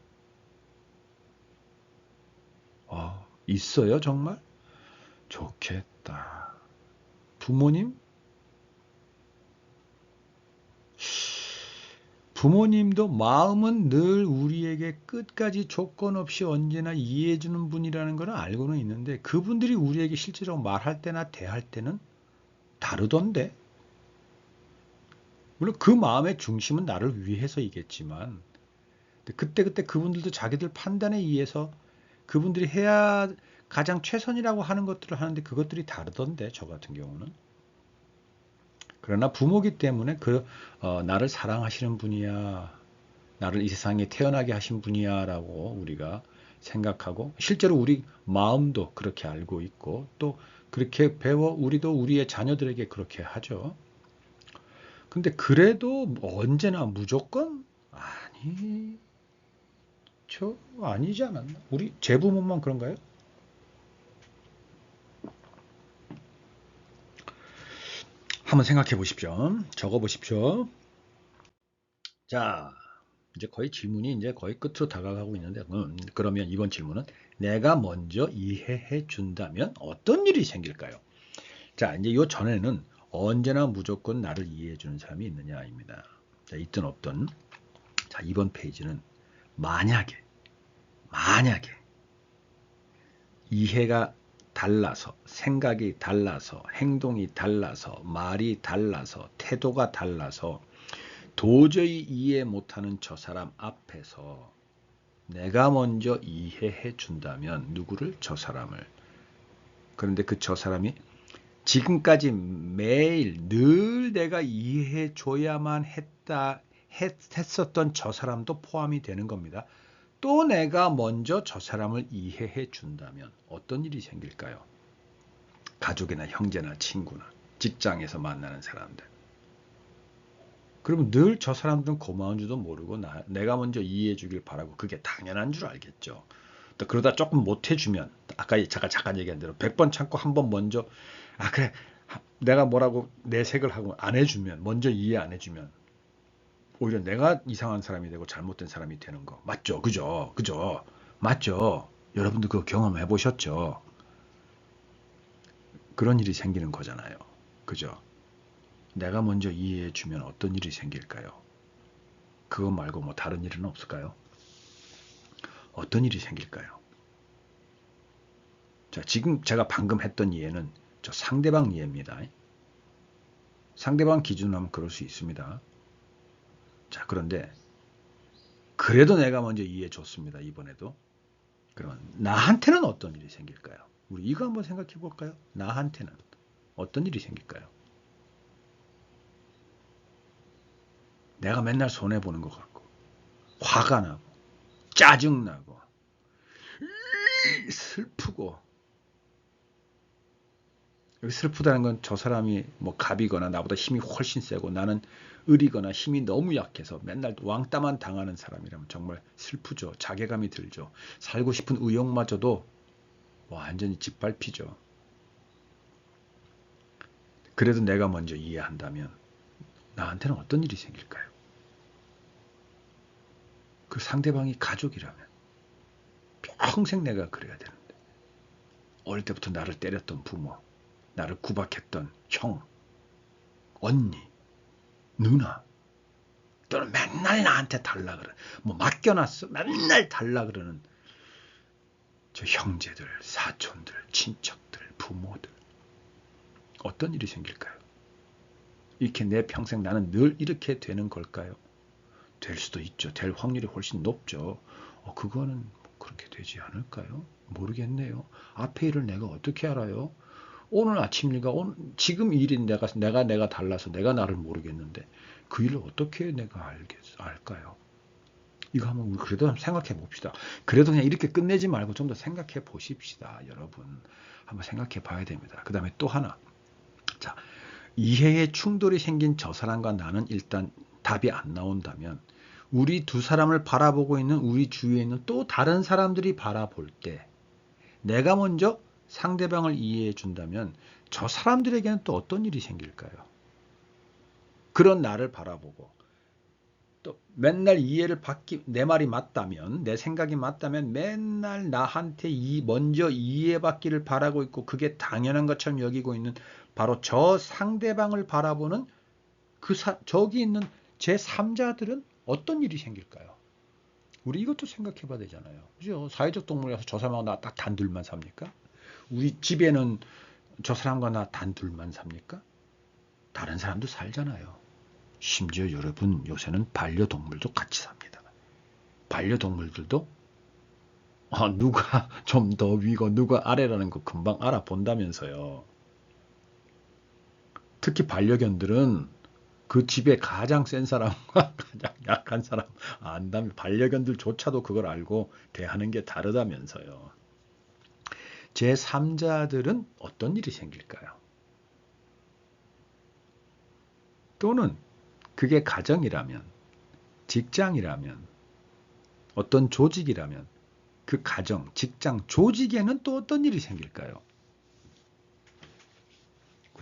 있어요, 정말? 좋겠다. 부모님? 부모님도 마음은 늘 우리에게 끝까지 조건 없이 언제나 이해해주는 분이라는 걸 알고는 있는데 그분들이 우리에게 실제로 말할 때나 대할 때는 다르던데. 물론 그 마음의 중심은 나를 위해서이겠지만 그때그때 그분들도 자기들 판단에 의해서 그분들이 해야 가장 최선이라고 하는 것들을 하는데 그것들이 다르던데 저 같은 경우는. 그러나 부모기 때문에 나를 사랑하시는 분이야, 나를 이 세상에 태어나게 하신 분이야 라고 우리가 생각하고 실제로 우리 마음도 그렇게 알고 있고 또 그렇게 배워 우리도 우리의 자녀들에게 그렇게 하죠. 근데 그래도 언제나 무조건 아니지 않았나? 우리 제 부모만 그런가요? 한번 생각해 보십시오. 적어 보십시오. 자, 이제 거의 질문이 이제 거의 끝으로 다가가고 있는데, 그러면 이번 질문은 내가 먼저 이해해 준다면 어떤 일이 생길까요? 자, 이제 요 전에는 언제나 무조건 나를 이해해 주는 사람이 있느냐입니다. 자, 있든 없든. 자, 이번 페이지는 만약에 이해가 달라서, 생각이 달라서, 행동이 달라서, 말이 달라서, 태도가 달라서 도저히 이해 못하는 저 사람 앞에서 내가 먼저 이해해 준다면 누구를? 저 사람을. 그런데 그 저 사람이 지금까지 매일 늘 내가 이해해 줘야만 했었던 저 사람도 포함이 되는 겁니다. 또 내가 먼저 저 사람을 이해해 준다면 어떤 일이 생길까요? 가족이나 형제나 친구나 직장에서 만나는 사람들. 그러면 늘 저 사람들은 고마운 줄도 모르고 내가 먼저 이해해 주길 바라고 그게 당연한 줄 알겠죠. 또 그러다 조금 못 해주면 아까 잠깐 얘기한 대로 100번 참고 한 번 먼저 그래 내가 뭐라고 내색을 하고 안 해주면 먼저 이해 안 해주면 오히려 내가 이상한 사람이 되고 잘못된 사람이 되는 거 맞죠? 그죠? 맞죠? 여러분도 그거 경험해 보셨죠? 그런 일이 생기는 거잖아요. 그죠? 내가 먼저 이해해 주면 어떤 일이 생길까요? 그거 말고 뭐 다른 일은 없을까요? 어떤 일이 생길까요? 자, 지금 제가 방금 했던 이해는 저 상대방 이해입니다. 상대방 기준으로 하면 그럴 수 있습니다. 자, 그런데 그래도 내가 먼저 이해해 줬습니다. 이번에도. 그러면 나한테는 어떤 일이 생길까요? 우리 이거 한번 생각해 볼까요? 나한테는 어떤 일이 생길까요? 내가 맨날 손해보는 것 같고 화가 나고 짜증나고 슬프고 여기 슬프다는 건 저 사람이 뭐 갑이거나 나보다 힘이 훨씬 세고 나는 을이거나 힘이 너무 약해서 맨날 왕따만 당하는 사람이라면 정말 슬프죠. 자괴감이 들죠. 살고 싶은 의욕마저도 완전히 짓밟히죠. 그래도 내가 먼저 이해한다면 나한테는 어떤 일이 생길까요? 그 상대방이 가족이라면 평생 내가 그래야 되는데 어릴 때부터 나를 때렸던 부모, 나를 구박했던 형, 언니, 누나 또는 맨날 나한테 달라 그러는 뭐 맡겨놨어 맨날 달라 그러는 저 형제들, 사촌들, 친척들, 부모들 어떤 일이 생길까요? 이렇게 내 평생 나는 늘 이렇게 되는 걸까요? 될 수도 있죠. 될 확률이 훨씬 높죠. 그거는 그렇게 되지 않을까요? 모르겠네요. 앞에 일을 내가 어떻게 알아요? 오늘 아침 일과 지금 일인 내가 달라서 내가 나를 모르겠는데 그 일을 어떻게 내가 알까요? 이거 한번 우리 그래도 한번 생각해 봅시다. 그래도 그냥 이렇게 끝내지 말고 좀 더 생각해 보십시다, 여러분. 한번 생각해 봐야 됩니다. 그 다음에 또 하나. 자, 이해의 충돌이 생긴 저 사람과 나는 일단 답이 안 나온다면 우리 두 사람을 바라보고 있는 우리 주위에 있는 또 다른 사람들이 바라볼 때 내가 먼저 상대방을 이해해 준다면 저 사람들에게는 또 어떤 일이 생길까요? 그런 나를 바라보고 또 맨날 이해를 받기, 내 말이 맞다면, 내 생각이 맞다면 맨날 나한테 먼저 이해받기를 바라고 있고 그게 당연한 것처럼 여기고 있는 바로 저 상대방을 바라보는 저기 있는 제3자들은 어떤 일이 생길까요? 우리 이것도 생각해 봐야 되잖아요. 그죠? 사회적 동물이라서 저 사람하고 나 딱 단둘만 삽니까? 우리 집에는 저 사람과 나 단둘만 삽니까? 다른 사람도 살잖아요. 심지어 여러분 요새는 반려동물도 같이 삽니다. 반려동물들도 누가 좀 더 위고 누가 아래라는 거 금방 알아본다면서요. 특히 반려견들은 그 집에 가장 센 사람과 가장 약한 사람 안다면 반려견들조차도 그걸 알고 대하는 게 다르다면서요. 제3자들은 어떤 일이 생길까요? 또는 그게 가정이라면, 직장이라면, 어떤 조직이라면 그 가정, 직장, 조직에는 또 어떤 일이 생길까요?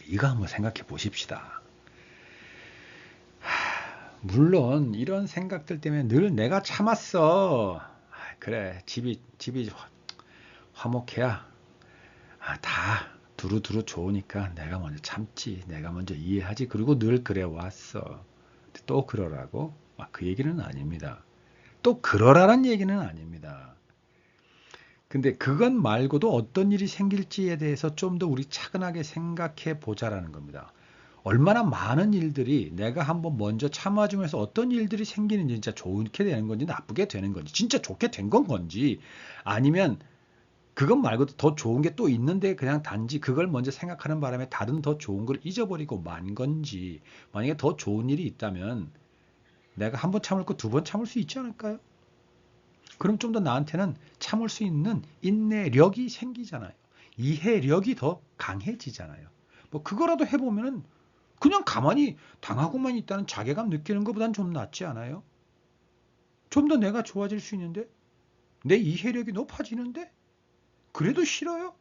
이거 한번 생각해 보십시다. 물론 이런 생각들 때문에 늘 내가 참았어. 그래, 집이 화목해야 다 두루두루 좋으니까 내가 먼저 참지, 내가 먼저 이해하지. 그리고 늘 그래 왔어. 또 그러라고? 그 얘기는 아닙니다. 또 그러라는 얘기는 아닙니다. 근데 그것 말고도 어떤 일이 생길지에 대해서 좀 더 우리 차근하게 생각해 보자라는 겁니다. 얼마나 많은 일들이 내가 한번 먼저 참아주면서 어떤 일들이 생기는지 진짜 좋게 되는 건지 나쁘게 되는 건지 진짜 좋게 된 건지 아니면 그것 말고도 더 좋은 게 또 있는데 그냥 단지 그걸 먼저 생각하는 바람에 다른 더 좋은 걸 잊어버리고 만 건지 만약에 더 좋은 일이 있다면 내가 한 번 참을 거 두 번 참을 수 있지 않을까요? 그럼 좀 더 나한테는 참을 수 있는 인내력이 생기잖아요. 이해력이 더 강해지잖아요. 뭐 그거라도 해보면은 그냥 가만히 당하고만 있다는 자괴감 느끼는 것보단 좀 낫지 않아요? 좀 더 내가 좋아질 수 있는데 내 이해력이 높아지는데 그래도 싫어요?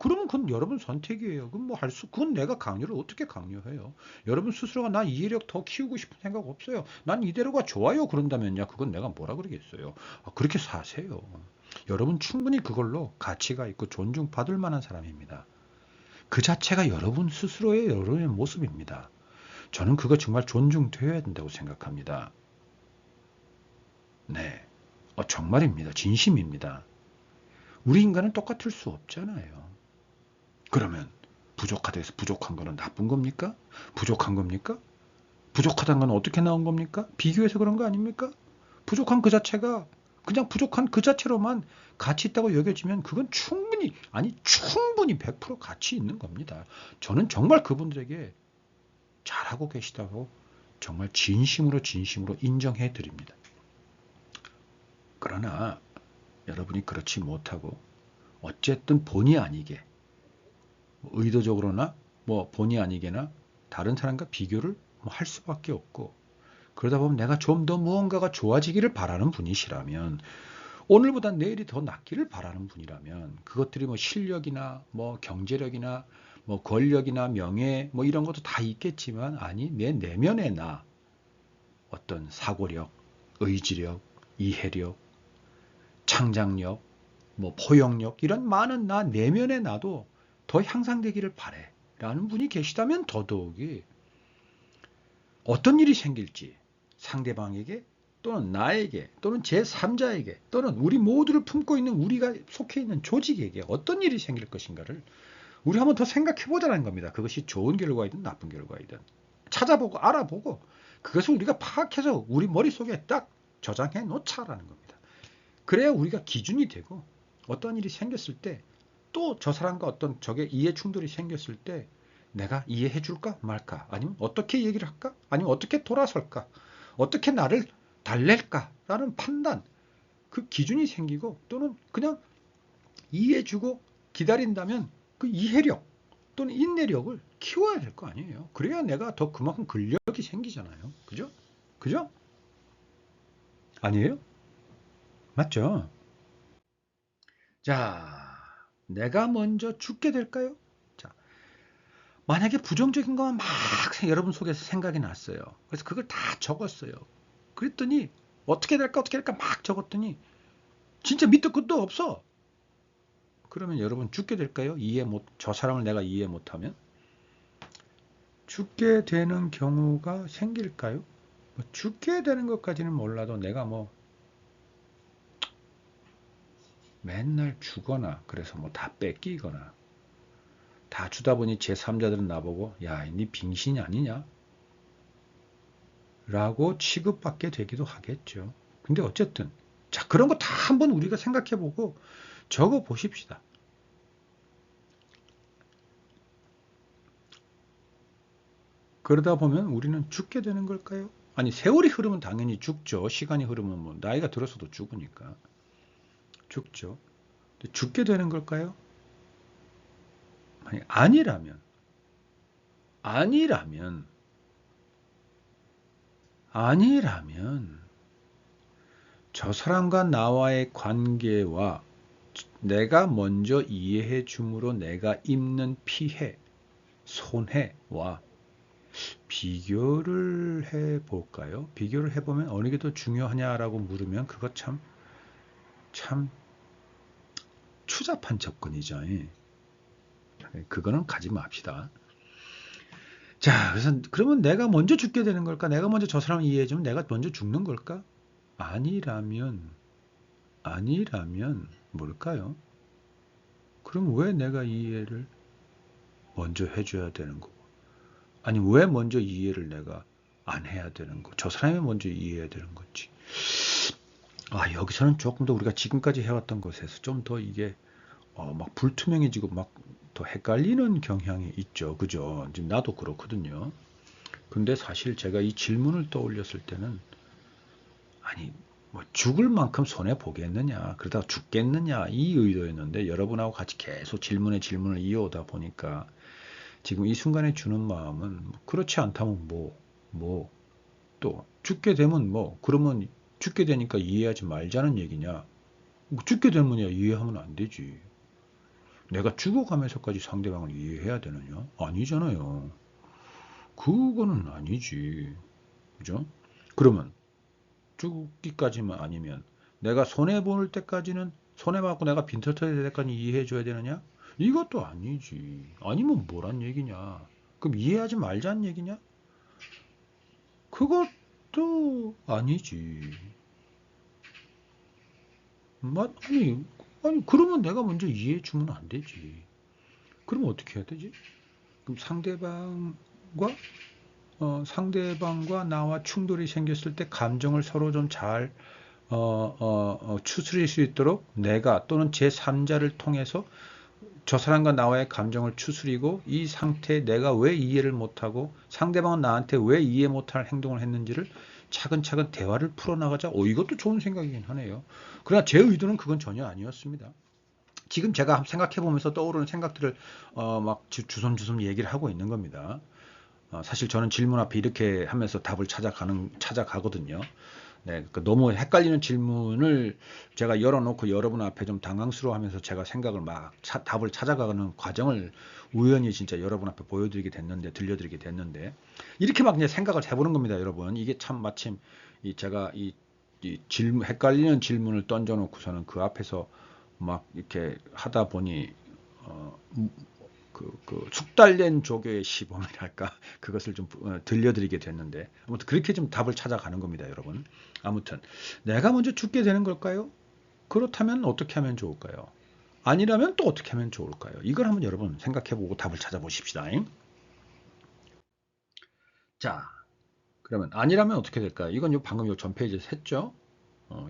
그러면 그건 여러분 선택이에요. 그건 뭐 그건 내가 강요를 어떻게 강요해요? 여러분 스스로가 나 이해력 더 키우고 싶은 생각 없어요. 난 이대로가 좋아요. 그런다면야 그건 내가 뭐라 그러겠어요. 그렇게 사세요. 여러분 충분히 그걸로 가치가 있고 존중받을 만한 사람입니다. 그 자체가 여러분 스스로의 여러분의 모습입니다. 저는 그거 정말 존중되어야 된다고 생각합니다. 네. 정말입니다. 진심입니다. 우리 인간은 똑같을 수 없잖아요. 그러면 부족하다 해서 부족한 거는 나쁜 겁니까? 부족한 겁니까? 부족하다는 건 어떻게 나온 겁니까? 비교해서 그런 거 아닙니까? 부족한 그 자체가 그냥 부족한 그 자체로만 가치 있다고 여겨지면 그건 충분히 100% 가치 있는 겁니다. 저는 정말 그분들에게 잘하고 계시다고 정말 진심으로 인정해 드립니다. 그러나 여러분이 그렇지 못하고 어쨌든 본의 아니게 의도적으로나 뭐 본의 아니게나 다른 사람과 비교를 할 수밖에 없고 그러다 보면 내가 좀 더 무언가가 좋아지기를 바라는 분이시라면 오늘보다 내일이 더 낫기를 바라는 분이라면 그것들이 뭐 실력이나 뭐 경제력이나 뭐 권력이나 명예 뭐 이런 것도 다 있겠지만 내 내면의 나 어떤 사고력, 의지력, 이해력, 창작력, 뭐 포용력 이런 많은 나 내면의 나도 더 향상되기를 바래 라는 분이 계시다면 더더욱이 어떤 일이 생길지 상대방에게 또는 나에게 또는 제3자에게 또는 우리 모두를 품고 있는 우리가 속해 있는 조직에게 어떤 일이 생길 것인가를 우리 한번 더 생각해 보자는 겁니다. 그것이 좋은 결과이든 나쁜 결과이든 찾아보고 알아보고 그것을 우리가 파악해서 우리 머릿속에 딱 저장해 놓자라는 겁니다. 그래야 우리가 기준이 되고 어떤 일이 생겼을 때 또 저 사람과 어떤 적의 이해 충돌이 생겼을 때 내가 이해해 줄까 말까 아니면 어떻게 얘기를 할까 아니면 어떻게 돌아설까 어떻게 나를 달랠까라는 판단 그 기준이 생기고 또는 그냥 이해해 주고 기다린다면 그 이해력 또는 인내력을 키워야 될 거 아니에요. 그래야 내가 더 그만큼 근력이 생기잖아요. 그죠? 그죠? 아니에요? 맞죠? 자, 내가 먼저 죽게 될까요? 자, 만약에 부정적인 것만 막 여러분 속에서 생각이 났어요. 그래서 그걸 다 적었어요. 그랬더니 어떻게 될까 어떻게 될까 막 적었더니 진짜 밑도 끝도 없어. 그러면 여러분 죽게 될까요? 저 사람을 내가 이해 못하면? 죽게 되는 경우가 생길까요? 뭐 죽게 되는 것까지는 몰라도 내가 뭐 맨날 주거나 그래서 뭐 다 뺏기거나 다 주다 보니 제3자들은 나보고 야, 니 빙신이 아니냐? 라고 취급받게 되기도 하겠죠. 근데 어쨌든 자, 그런 거 다 한번 우리가 생각해보고 적어 보십시다. 그러다 보면 우리는 죽게 되는 걸까요? 아니, 세월이 흐르면 당연히 죽죠. 시간이 흐르면 뭐 나이가 들어서도 죽으니까 죽죠. 근데 죽게 되는 걸까요? 아니, 아니라면 저 사람과 나와의 관계와 내가 먼저 이해해 줌으로 내가 입는 피해, 손해와 비교를 해 볼까요? 비교를 해보면 어느 게 더 중요하냐라고 물으면 그거 참 추잡한 접근이죠. 그거는 가지 맙시다. 자, 그래서 그러면 내가 먼저 죽게 되는 걸까? 내가 먼저 저 사람을 이해해 주면 내가 먼저 죽는 걸까? 아니라면 뭘까요? 그럼 왜 내가 이해를 먼저 해줘야 되는 거고? 아니, 왜 먼저 이해를 내가 안 해야 되는 거? 저 사람이 먼저 이해해야 되는 건지. 아, 여기서는 조금 더 우리가 지금까지 해왔던 것에서 좀 더 이게 막 불투명해지고 막 더 헷갈리는 경향이 있죠. 그죠? 지금 나도 그렇거든요. 근데 사실 제가 이 질문을 떠올렸을 때는 아니, 뭐 죽을 만큼 손해 보겠느냐, 그러다가 죽겠느냐 이 의도였는데 여러분하고 같이 계속 질문을 이어오다 보니까 지금 이 순간에 주는 마음은 그렇지 않다면 또 죽게 되면 그러면 죽게 되니까 이해하지 말자는 얘기냐? 죽게 되면 이해하면 안 되지. 내가 죽어가면서까지 상대방을 이해해야 되느냐? 아니잖아요. 그거는 아니지. 그죠? 그러면 죽기까지만 아니면 내가 손해볼 때까지는 손해받고 내가 빈털터리 될 때까지 이해해줘야 되느냐? 이것도 아니지. 아니면 뭐란 얘기냐? 그럼 이해하지 말자는 얘기냐? 그것도 아니지. 아니, 그러면 내가 먼저 이해해주면 안 되지. 그러면 어떻게 해야 되지? 그럼 상대방과 나와 충돌이 생겼을 때 감정을 서로 좀 잘 추스릴 수 있도록 내가 또는 제3자를 통해서 저 사람과 나와의 감정을 추스리고 이 상태에 내가 왜 이해를 못하고 상대방은 나한테 왜 이해 못할 행동을 했는지를 차근차근 대화를 풀어나가자. 이것도 좋은 생각이긴 하네요. 그러나 제 의도는 그건 전혀 아니었습니다. 지금 제가 생각해 보면서 떠오르는 생각들을 막 주섬주섬 얘기를 하고 있는 겁니다. 사실 저는 질문 앞에 이렇게 하면서 답을 찾아가거든요. 네, 그러니까 너무 헷갈리는 질문을 제가 열어놓고 여러분 앞에 좀 당황스러워하면서 제가 생각을 답을 찾아가는 과정을 우연히 진짜 여러분 앞에 들려드리게 됐는데 이렇게 막 이제 생각을 해보는 겁니다, 여러분. 이게 참 마침 제가 이 헷갈리는 질문을 던져놓고서는 그 앞에서 막 이렇게 하다 보니 어, 그 숙달된 조교의 시범이랄까 그것을 좀 들려드리게 됐는데 아무튼 그렇게 좀 답을 찾아가는 겁니다, 여러분. 아무튼 내가 먼저 죽게 되는 걸까요? 그렇다면 어떻게 하면 좋을까요? 아니라면 또 어떻게 하면 좋을까요? 이걸 한번 여러분 생각해보고 답을 찾아보십시다. 자, 그러면 아니라면 어떻게 될까요? 이건 방금 전 페이지에서 했죠?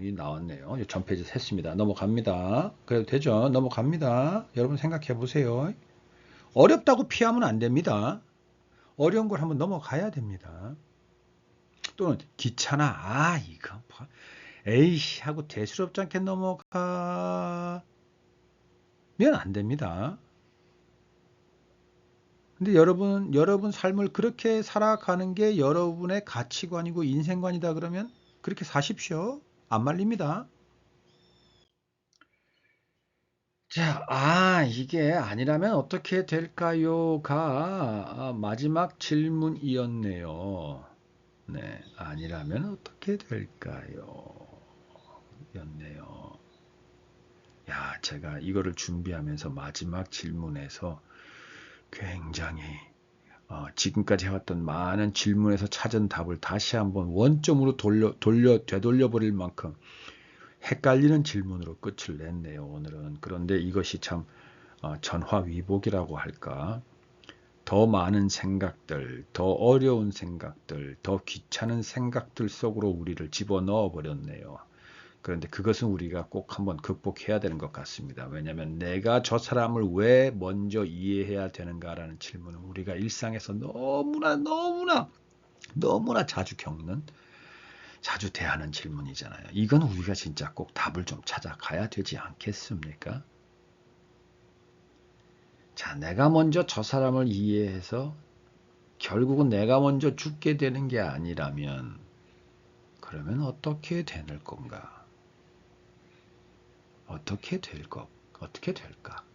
이 나왔네요. 전 페이지에서 했습니다. 넘어갑니다. 그래도 되죠? 넘어갑니다. 여러분 생각해 보세요. 어렵다고 피하면 안 됩니다. 어려운 걸 한번 넘어가야 됩니다. 또는 귀찮아. 이거 에이씨 하고 대수롭지 않게 넘어가면 안 됩니다. 근데 여러분 삶을 그렇게 살아가는 게 여러분의 가치관이고 인생관이다 그러면 그렇게 사십시오. 안 말립니다. 자, 이게 아니라면 어떻게 될까요?가 마지막 질문이었네요. 네, 아니라면 어떻게 될까요? 였네요. 야, 제가 이거를 준비하면서 마지막 질문에서 굉장히 지금까지 해왔던 많은 질문에서 찾은 답을 다시 한번 원점으로 되돌려 버릴 만큼 헷갈리는 질문으로 끝을 냈네요, 오늘은. 그런데 이것이 참 전화위복이라고 할까? 더 많은 생각들, 더 어려운 생각들, 더 귀찮은 생각들 속으로 우리를 집어넣어 버렸네요. 그런데 그것은 우리가 꼭 한번 극복해야 되는 것 같습니다. 왜냐하면 내가 저 사람을 왜 먼저 이해해야 되는가라는 질문은 우리가 일상에서 너무나 자주 겪는, 자주 대하는 질문이잖아요. 이건 우리가 진짜 꼭 답을 좀 찾아가야 되지 않겠습니까? 자, 내가 먼저 저 사람을 이해해서 결국은 내가 먼저 죽게 되는 게 아니라면 그러면 어떻게 되는 건가? 어떻게 될까?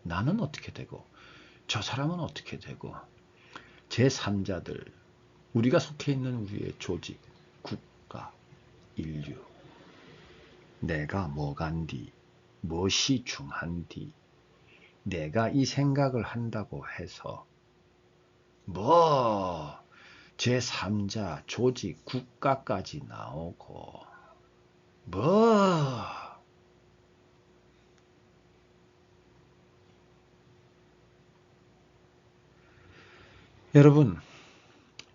나는 어떻게 되고, 저 사람은 어떻게 되고, 제3자들, 우리가 속해 있는 우리의 조직, 국가, 인류, 내가 뭐간디, 무엇이 중한디, 내가 이 생각을 한다고 해서 뭐 제3자, 조직, 국가까지 나오고 뭐 여러분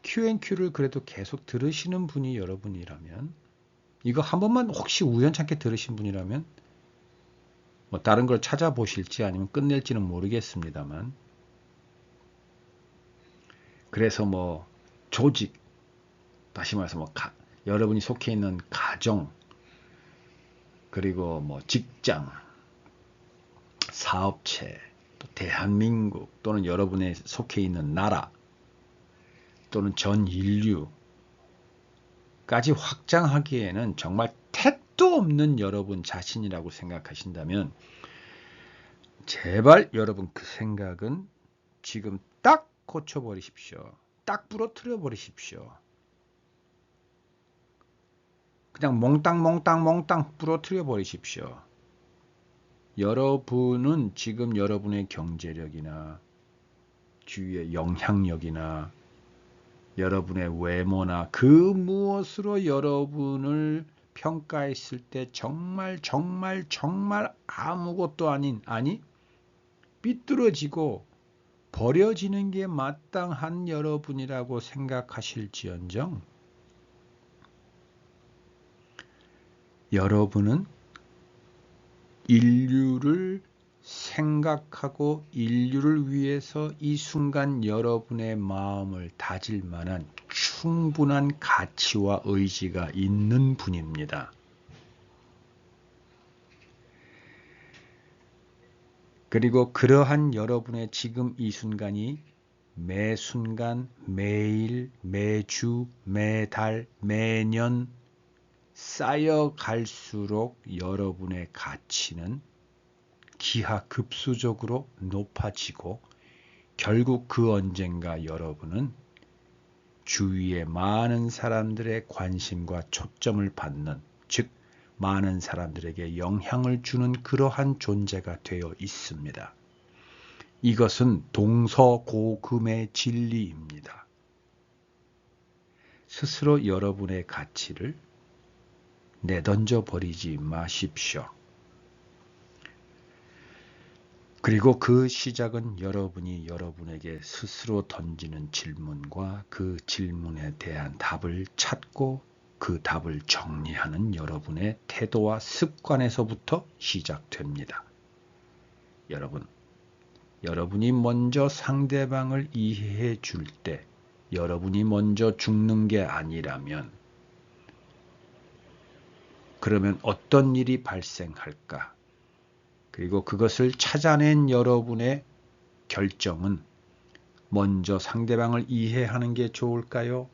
Q&Q를 그래도 계속 들으시는 분이 여러분이라면 이거 한 번만 혹시 우연찮게 들으신 분이라면 뭐 다른 걸 찾아보실지 아니면 끝낼지는 모르겠습니다만 그래서 뭐 조직 다시 말해서 뭐 여러분이 속해 있는 가정 그리고 뭐 직장 사업체 또 대한민국 또는 여러분의 속해 있는 나라 또는 전 인류까지 확장하기에는 정말 택도 없는 여러분 자신이라고 생각하신다면 제발 여러분 그 생각은 지금 딱 고쳐버리십시오. 딱 부러뜨려 버리십시오. 그냥 몽땅 부러뜨려 버리십시오. 여러분은 지금 여러분의 경제력이나 주위의 영향력이나 여러분의 외모나 그 무엇으로 여러분을 평가했을 때 정말 아무것도 아닌 삐뚤어지고 버려지는 게 마땅한 여러분이라고 생각하실지언정 여러분은 인류를 생각하고 인류를 위해서 이 순간 여러분의 마음을 다질 만한 충분한 가치와 의지가 있는 분입니다. 그리고 그러한 여러분의 지금 이 순간이 매 순간, 매일, 매주, 매달, 매년 쌓여갈수록 여러분의 가치는 기하급수적으로 높아지고 결국 그 언젠가 여러분은 주위의 많은 사람들의 관심과 초점을 받는 즉 많은 사람들에게 영향을 주는 그러한 존재가 되어 있습니다. 이것은 동서고금의 진리입니다. 스스로 여러분의 가치를 내던져 버리지 마십시오. 그리고 그 시작은 여러분이 여러분에게 스스로 던지는 질문과 그 질문에 대한 답을 찾고 그 답을 정리하는 여러분의 태도와 습관에서부터 시작됩니다. 여러분이 먼저 상대방을 이해해 줄 때 여러분이 먼저 죽는 게 아니라면 그러면 어떤 일이 발생할까? 그리고 그것을 찾아낸 여러분의 결정은 먼저 상대방을 이해하는 게 좋을까요?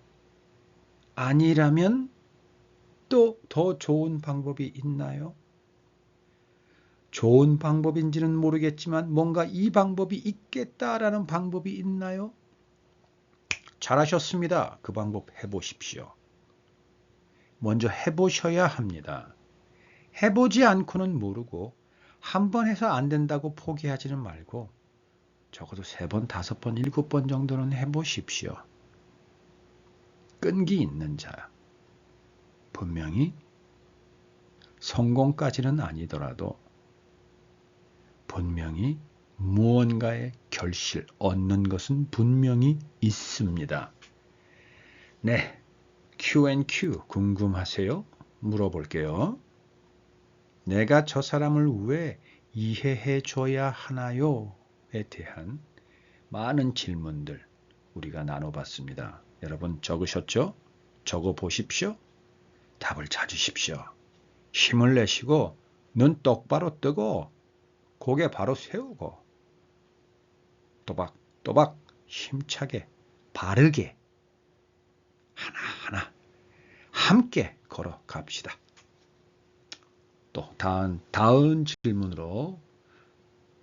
아니라면 또 더 좋은 방법이 있나요? 좋은 방법인지는 모르겠지만 뭔가 이 방법이 있겠다라는 방법이 있나요? 잘하셨습니다. 그 방법 해보십시오. 먼저 해보셔야 합니다. 해보지 않고는 모르고 한 번 해서 안 된다고 포기하지는 말고 적어도 3번, 5번, 7번 정도는 해보십시오. 끈기 있는 자. 분명히 성공까지는 아니더라도 분명히 무언가의 결실 얻는 것은 분명히 있습니다. 네, Q&Q 궁금하세요? 물어볼게요. 내가 저 사람을 왜 이해해 줘야 하나요? 에 대한 많은 질문들 우리가 나눠봤습니다. 여러분 적으셨죠? 적어 보십시오. 답을 찾으십시오. 힘을 내시고 눈 똑바로 뜨고 고개 바로 세우고 또박또박 힘차게 바르게 하나하나 함께 걸어갑시다. 또 다음 질문으로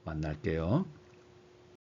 만날게요.